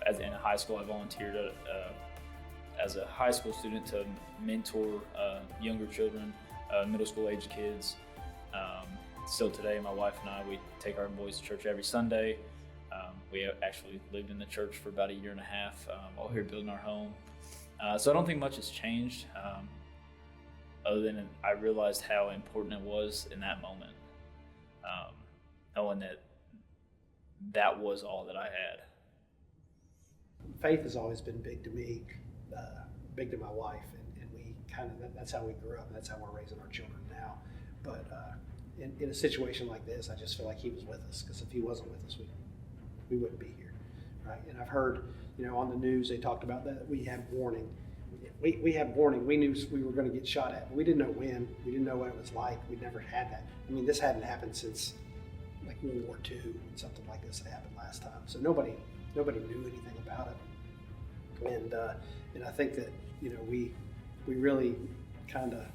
In high school, I volunteered as a high school student to mentor younger children, middle school age kids. Still today, my wife and I, we take our boys to church every Sunday. We actually lived in the church for about 1.5 years while we were building our home. So I don't think much has changed, other than I realized how important it was in that moment, knowing that was all that I had. Faith has always been big to me, big to my wife, and we kind of, that's how we grew up, and that's how we're raising our children now. But in a situation like this, I just feel like he was with us, because if he wasn't with us, we wouldn't be here, right? And I've heard, on the news, they talked about that we had warning. We had warning. We knew we were going to get shot at, but we didn't know when. We didn't know what it was like. We'd never had that. I mean, this hadn't happened since like World War II, and something like this had happened last time. So nobody knew anything about it. And I think that we really kind of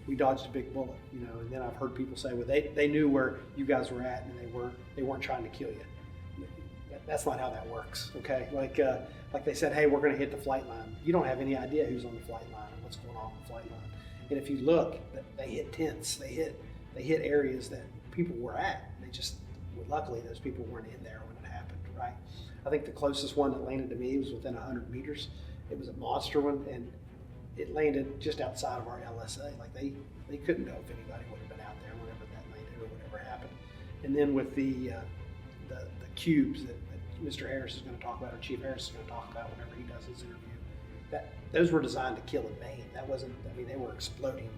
we dodged a big bullet, And then I've heard people say, well, they knew where you guys were at, and they weren't trying to kill you. That's not how that works, okay? Like they said, hey, we're going to hit the flight line. You don't have any idea who's on the flight line and what's going on the flight line. And if you look, they hit tents, they hit areas that people were at. They just, luckily, those people weren't in there when it happened, right? I think the closest one that landed to me was within 100 meters. It was a monster one, and it landed just outside of our LSA. Like they couldn't know if anybody would have been out there whenever that landed or whatever happened. And then with the cubes that Mr. Harris is going to talk about, or Chief Harris is going to talk about whenever he does his interview, those were designed to kill and maim. That wasn't, they were exploding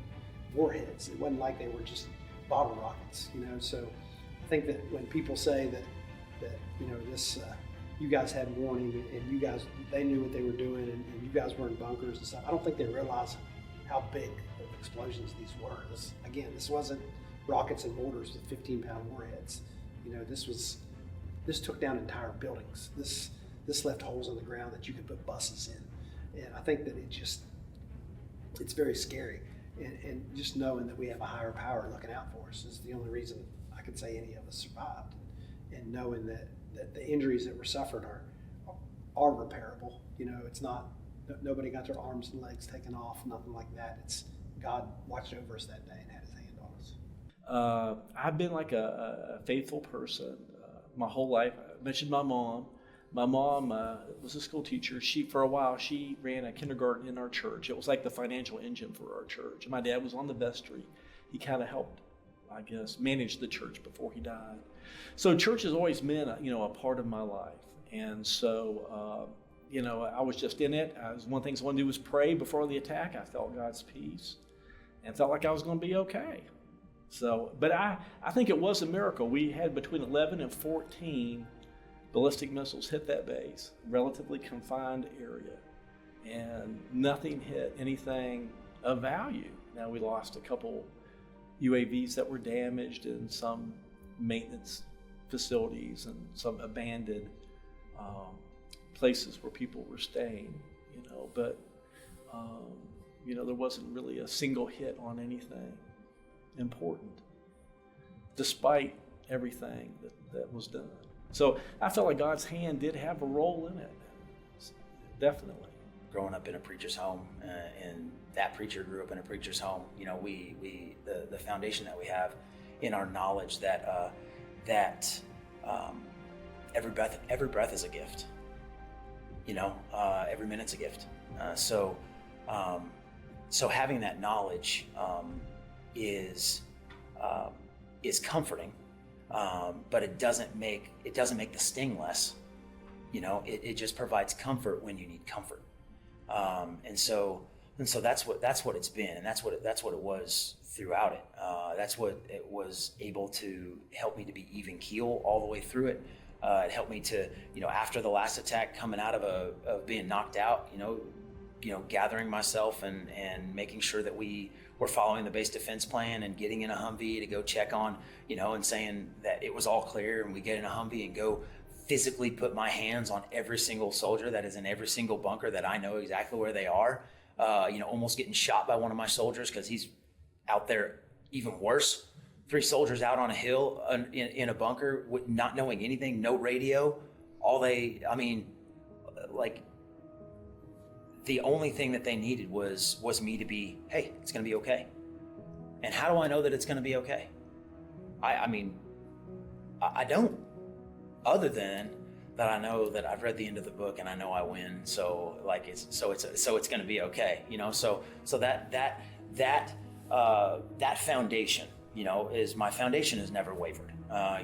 warheads. It wasn't like they were just bottle rockets, So I think that when people say that this, you guys had warning, and they knew what they were doing, and you guys were in bunkers and stuff, I don't think they realize how big of explosions these were. This wasn't rockets and mortars with 15-pound warheads. This took down entire buildings. This left holes in the ground that you could put buses in. And I think that it's very scary. And just knowing that we have a higher power looking out for us is the only reason I could say any of us survived. And knowing that the injuries that were suffered are repairable. It's not, nobody got their arms and legs taken off, nothing like that. It's God watched over us that day and had his hand on us. I've been like a faithful person my whole life. I mentioned my mom. My mom was a school teacher. For a while, she ran a kindergarten in our church. It was like the financial engine for our church. And my dad was on the vestry. He kind of helped, I guess, manage the church before he died. So church has always been, a part of my life. And so, I was just in it. One of the things I wanted to do was pray before the attack. I felt God's peace and felt like I was going to be okay. So, but I think it was a miracle. We had between 11 and 14 ballistic missiles hit that base, relatively confined area, and nothing hit anything of value. Now, we lost a couple UAVs that were damaged and some maintenance facilities and some abandoned places where people were staying, but there wasn't really a single hit on anything important, despite everything that was done. So I felt like God's hand did have a role in it, definitely. Growing up in a preacher's home, and that preacher grew up in a preacher's home, the foundation that we have in our knowledge that every breath is a gift. Every minute's a gift. So having that knowledge is comforting, but it doesn't make the sting less. It just provides comfort when you need comfort, and so that's what it's been, and that's what it was throughout it. That's what it was able to help me to be even keel all the way through it. It helped me to, after the last attack, coming out of being knocked out, gathering myself and making sure that we were following the base defense plan and getting in a Humvee to go check on, and saying that it was all clear, and we get in a Humvee and go physically put my hands on every single soldier that is in every single bunker that I know exactly where they are. Almost getting shot by one of my soldiers because he's out there even worse. 3 soldiers out on a hill in a bunker with not knowing anything, no radio. The only thing that they needed was me to be, hey, it's going to be okay. And how do I know that it's going to be okay? I mean, I don't, other than that I know that I've read the end of the book and I know I win. So like it's going to be okay, you know. So that foundation, you know, is my foundation has never wavered.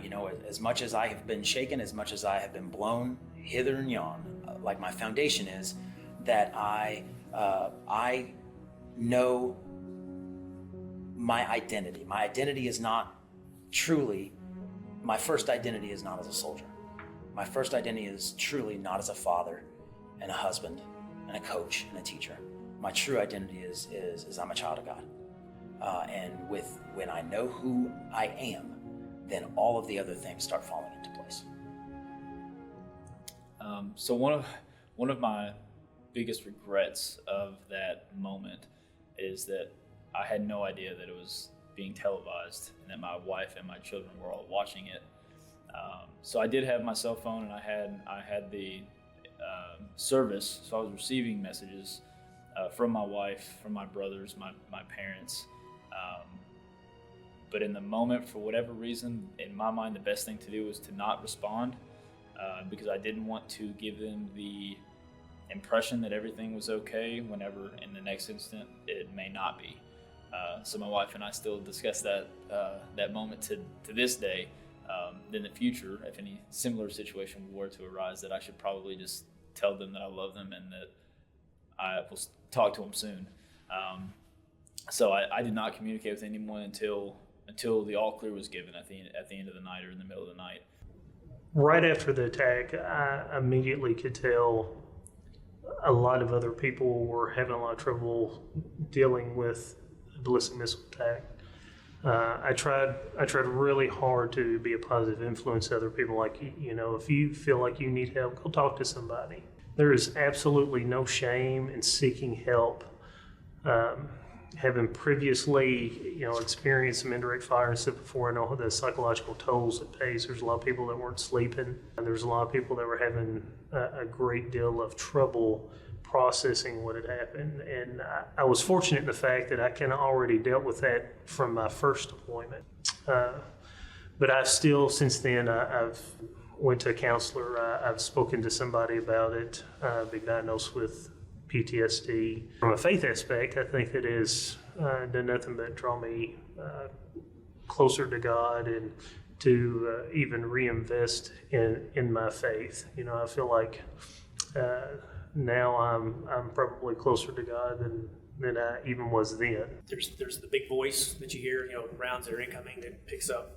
You know, as much as I have been shaken, as much as I have been blown hither and yon, like my foundation is that I know my identity. My identity is not truly, my first identity is not as a soldier. My first identity is truly not as a father and a husband and a coach and a teacher. My true identity is I'm a child of God. And when I know who I am, then all of the other things start falling into place. So one of my biggest regrets of that moment is that I had no idea that it was being televised and that my wife and my children were all watching it. So I did have my cell phone, and I had the service, so I was receiving messages from my wife, from my brothers, my parents. But in the moment, for whatever reason, in my mind, the best thing to do was to not respond because I didn't want to give them the impression that everything was okay whenever in the next instant it may not be. So my wife and I still discuss that moment to this day. In the future, if any similar situation were to arise, that I should probably just tell them that I love them and that I will talk to them soon. So I did not communicate with anyone until the all clear was given at the end of the night or in the middle of the night. Right after the attack, I immediately could tell a lot of other people were having a lot of trouble dealing with a ballistic missile attack. I tried really hard to be a positive influence to other people. Like, you know, if you feel like you need help, go talk to somebody. There is absolutely no shame in seeking help. Having previously, you know, experienced some indirect fire and stuff before, I know the psychological tolls it pays. There's a lot of people that weren't sleeping, and there's a lot of people that were having a great deal of trouble processing what had happened. And I was fortunate in the fact that I kind of already dealt with that from my first deployment. But I've still, since then, I've went to a counselor. I've spoken to somebody about it, been diagnosed with PTSD. From a faith aspect, I think it has done nothing but draw me closer to God and to even reinvest in my faith. You know, I feel like now I'm probably closer to God than I even was then. There's the big voice that you hear, you know, rounds that are incoming that picks up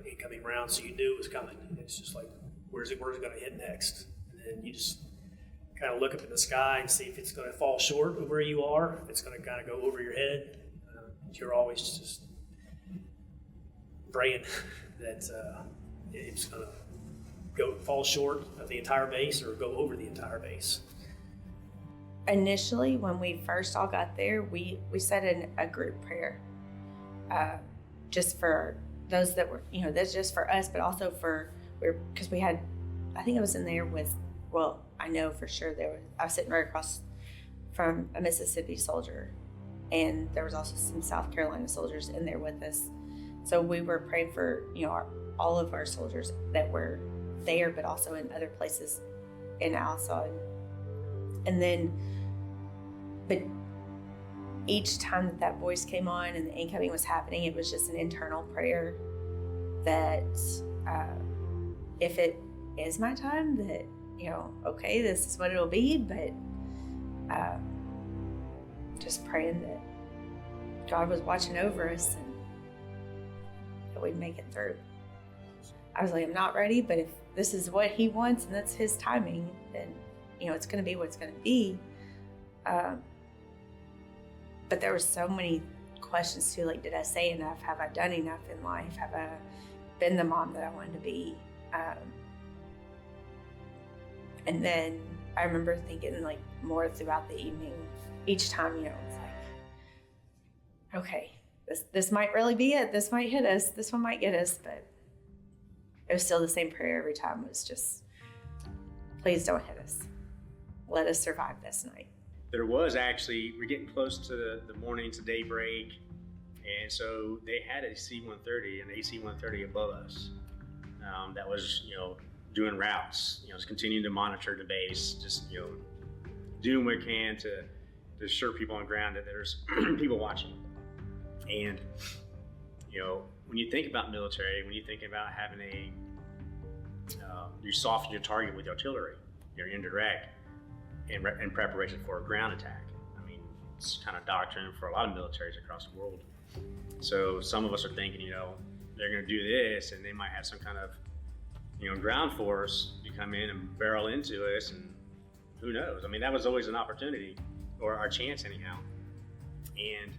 incoming rounds, so you knew it was coming. And it's just like, where's it going to hit next? And then you just kind of look up in the sky and see if it's going to fall short of where you are, if it's going to kind of go over your head. You're always just praying that it's going to fall short of the entire base or go over the entire base. Initially, when we first all got there, we said a group prayer, just for those that were, you know, that's just for us, but also because we had, I think I was in there with, well, I know for sure I was sitting right across from a Mississippi soldier, and there was also some South Carolina soldiers in there with us. So we were praying for, you know, all of our soldiers that were there, but also in other places in Al-Asad. And then, but each time that voice came on and the incoming was happening, it was just an internal prayer that if it is my time, that, you know, okay, this is what it'll be, but just praying that God was watching over us and that we'd make it through. I was like, I'm not ready, but if this is what he wants and that's his timing, then, you know, it's going to be what it's going to be. But there were so many questions too, like, did I say enough? Have I done enough in life? Have I been the mom that I wanted to be? And then I remember thinking, like, more throughout the evening, each time, you know, it's like, okay, this might really be it. This might hit us. This one might get us. But it was still the same prayer every time. It was just, please don't hit us. Let us survive this night. There was actually, we're getting close to the morning, to daybreak. And so they had a C-130, an AC-130 above us that was, doing routes, just continuing to monitor the base, just, doing what we can to assure people on ground that there's people watching. And, when you think about military, when you think about having you soften your target with artillery, your indirect, in preparation for a ground attack. I mean, it's kind of doctrine for a lot of militaries across the world. So some of us are thinking, they're going to do this, and they might have some kind of, ground force to come in and barrel into us, and who knows? I mean, that was always an opportunity, or our chance anyhow. And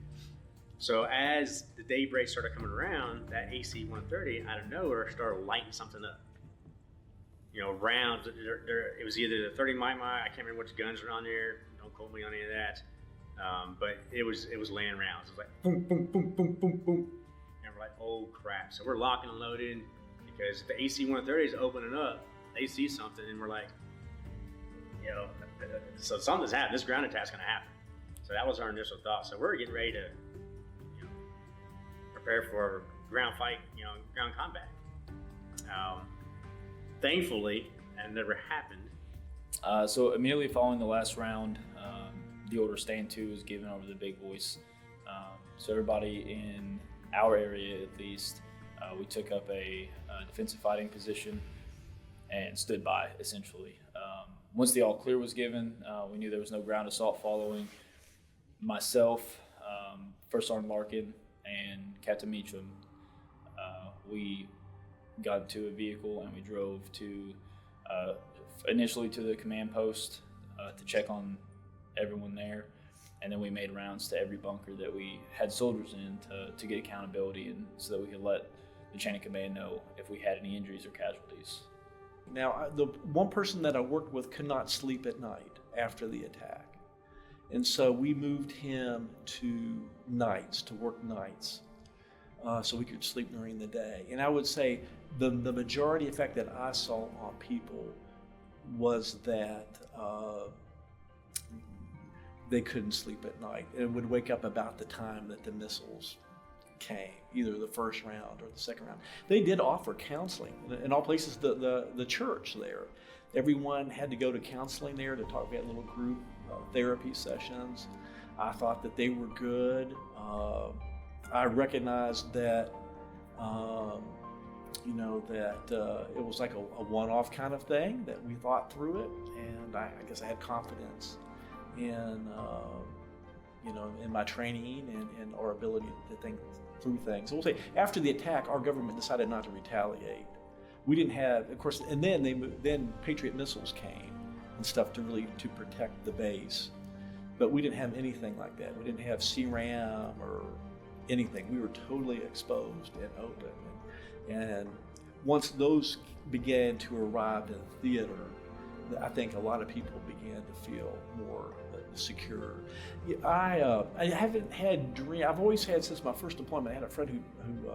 so as the daybreak started coming around, that AC-130 out of nowhere started lighting something up. Rounds. It was either the 30 mil. I can't remember which guns were on there. Don't quote me on any of that. But it was laying rounds. It was like boom, boom, boom, boom, boom, boom, and we're like, oh crap! So we're locking and loading because if the AC-130 is opening up, they see something, and we're like, so something's happening. This ground attack's going to happen. So that was our initial thought. So we're getting ready to, prepare for ground fight, ground combat. Thankfully, that never happened. So immediately following the last round, the order stand to was given over to the big boys. So everybody in our area, at least, we took up a defensive fighting position and stood by, essentially. Once the all clear was given, we knew there was no ground assault following. Myself, First Sergeant Larkin, and Captain Meacham, we got into a vehicle and we drove to initially to the command post to check on everyone there, and then we made rounds to every bunker that we had soldiers in to get accountability, and so that we could let the chain of command know if we had any injuries or casualties. Now, the one person that I worked with could not sleep at night after the attack, and so we moved him to nights, to work nights, so we could sleep during the day. And I would say the majority effect that I saw on people was that they couldn't sleep at night and would wake up about the time that the missiles came, either the first round or the second round. They did offer counseling in all places. The church there, everyone had to go to counseling there to talk. We had little group therapy sessions. I thought that they were good. I recognized that it was like a one-off kind of thing, that we thought through it, and I guess I had confidence in in my training and our ability to think through things. So we'll say after the attack, our government decided not to retaliate. We didn't have, of course, and then Patriot missiles came and stuff to protect the base, but we didn't have anything like that. We didn't have CRAM or anything. We were totally exposed and open. And once those began to arrive in theater, I think a lot of people began to feel more secure. I haven't had dream. I've always had, since my first deployment, I had a friend who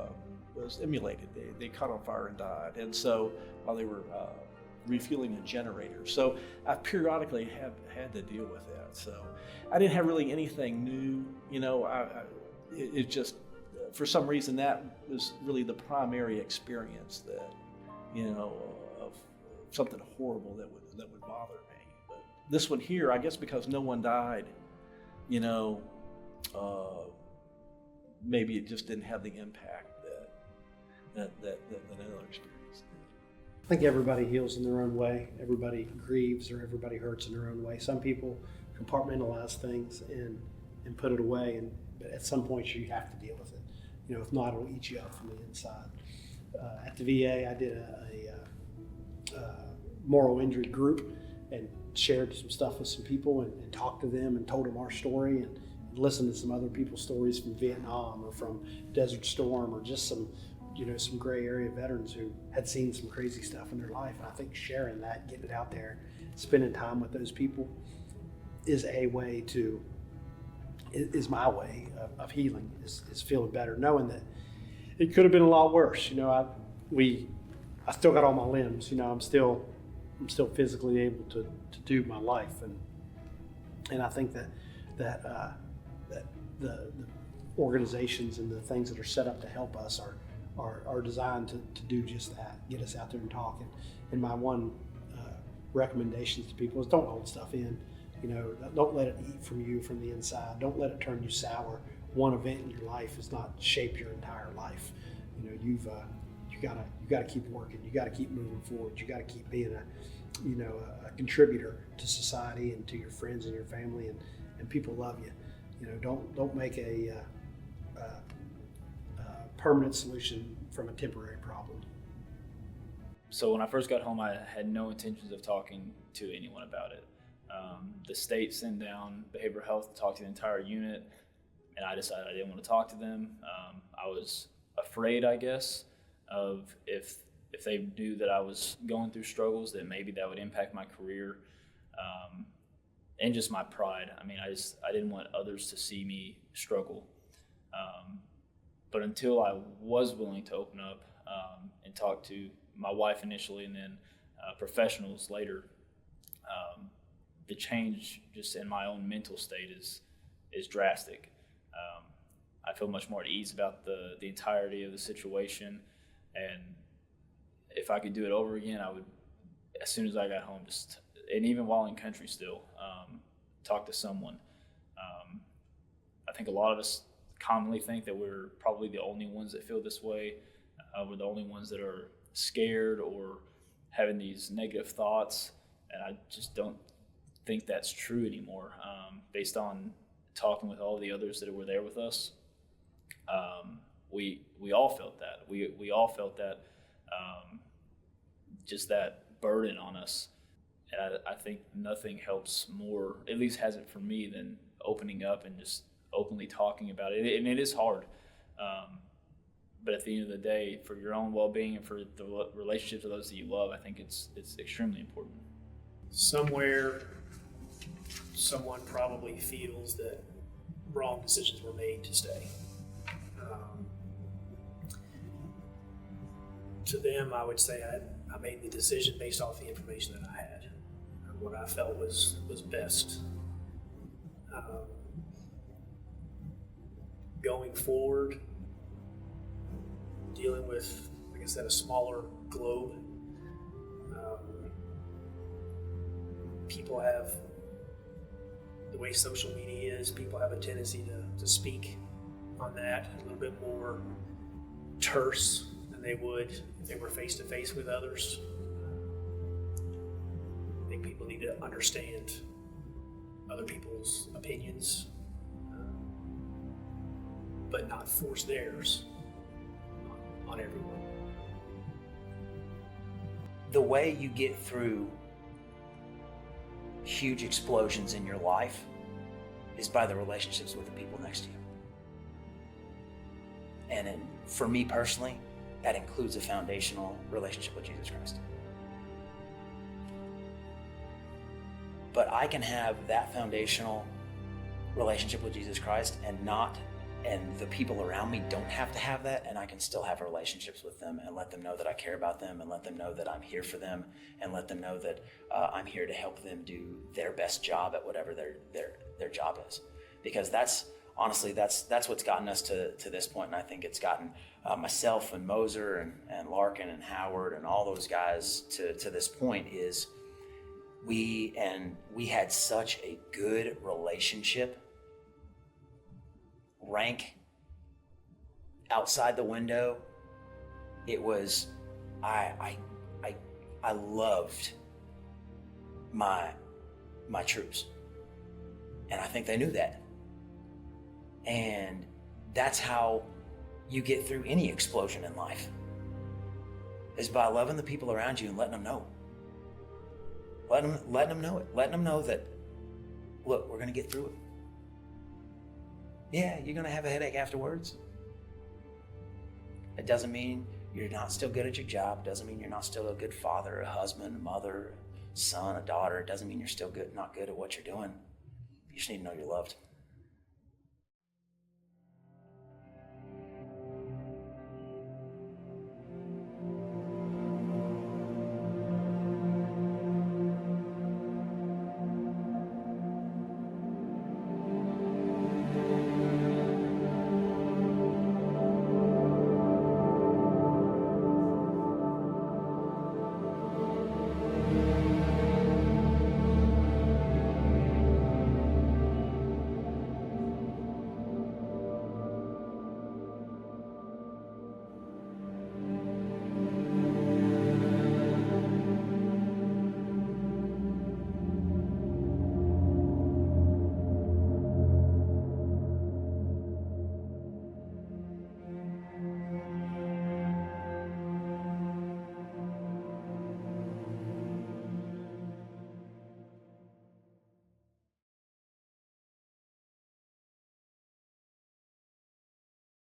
was immolated. They caught on fire and died. And so while they were refueling a generator. So I periodically have had to deal with that. So I didn't have really anything new. It just, for some reason, that was really the primary experience that, of something horrible that would bother me. But this one here, I guess because no one died, maybe it just didn't have the impact that another experience did. I think everybody heals in their own way. Everybody grieves or everybody hurts in their own way. Some people compartmentalize things and put it away, but at some point you have to deal with it. If not, it'll eat you up from the inside. At the VA, I did a moral injury group and shared some stuff with some people and talked to them and told them our story and listened to some other people's stories from Vietnam or from Desert Storm or just some gray area veterans who had seen some crazy stuff in their life. And I think sharing that, getting it out there, spending time with those people is my way of healing, is feeling better, knowing that it could have been a lot worse. I still got all my limbs. I'm still physically able to do my life, and I think that the organizations and the things that are set up to help us are designed to do just that, get us out there and talk. And my one recommendations to people is don't hold stuff in. You know, don't let it eat from you from the inside. Don't let it turn you sour. One event in your life does not shape your entire life. You know, you gotta keep working. You gotta keep moving forward. You gotta keep being a contributor to society and to your friends and your family, and people love you. You know, don't make a permanent solution from a temporary problem. So when I first got home, I had no intentions of talking to anyone about it. The state sent down behavioral health to talk to the entire unit, and I decided I didn't want to talk to them. I was afraid, I guess, of if they knew that I was going through struggles, that maybe that would impact my career, and just my pride. I mean, I didn't want others to see me struggle. But until I was willing to open up and talk to my wife initially, and then professionals later, the change just in my own mental state is drastic. I feel much more at ease about the entirety of the situation, and if I could do it over again, I would, as soon as I got home, and even while in country still, talk to someone. I think a lot of us commonly think that we're probably the only ones that feel this way. We're the only ones that are scared or having these negative thoughts, and I just don't think that's true anymore. Based on talking with all the others that were there with us, we all felt that. We all felt that, just that burden on us. And I think nothing helps more, at least hasn't for me, than opening up and just openly talking about it. And it is hard. But at the end of the day, for your own well-being and for the relationships of those that you love, I think it's extremely important. Somewhere, someone probably feels that wrong decisions were made to stay. To them, I would say I made the decision based off the information that I had, and what I felt was best. Going forward, dealing with, like I said, a smaller globe. People have, the way social media is, people have a tendency to speak on that a little bit more terse than they would if they were face to face with others. I think people need to understand other people's opinions, but not force theirs on everyone. The way you get through huge explosions in your life is by the relationships with the people next to you. And for me personally, that includes a foundational relationship with Jesus Christ. But I can have that foundational relationship with Jesus Christ and the people around me don't have to have that, and I can still have relationships with them and let them know that I care about them, and let them know that I'm here for them, and let them know that I'm here to help them do their best job at whatever their job is. Because that's what's gotten us to this point, and I think it's gotten myself and Moser and Larkin and Howard and all those guys to this point is we had such a good relationship. Rank outside the window, it was I loved my troops, and I think they knew that. And that's how you get through any explosion in life, is by loving the people around you and letting them know. Letting them know it. Letting them know that, look, we're going to get through it. Yeah, you're going to have a headache afterwards. It doesn't mean you're not still good at your job. It doesn't mean you're not still a good father, a husband, a mother, a son, a daughter. It doesn't mean you're still not good at what you're doing. You just need to know you're loved.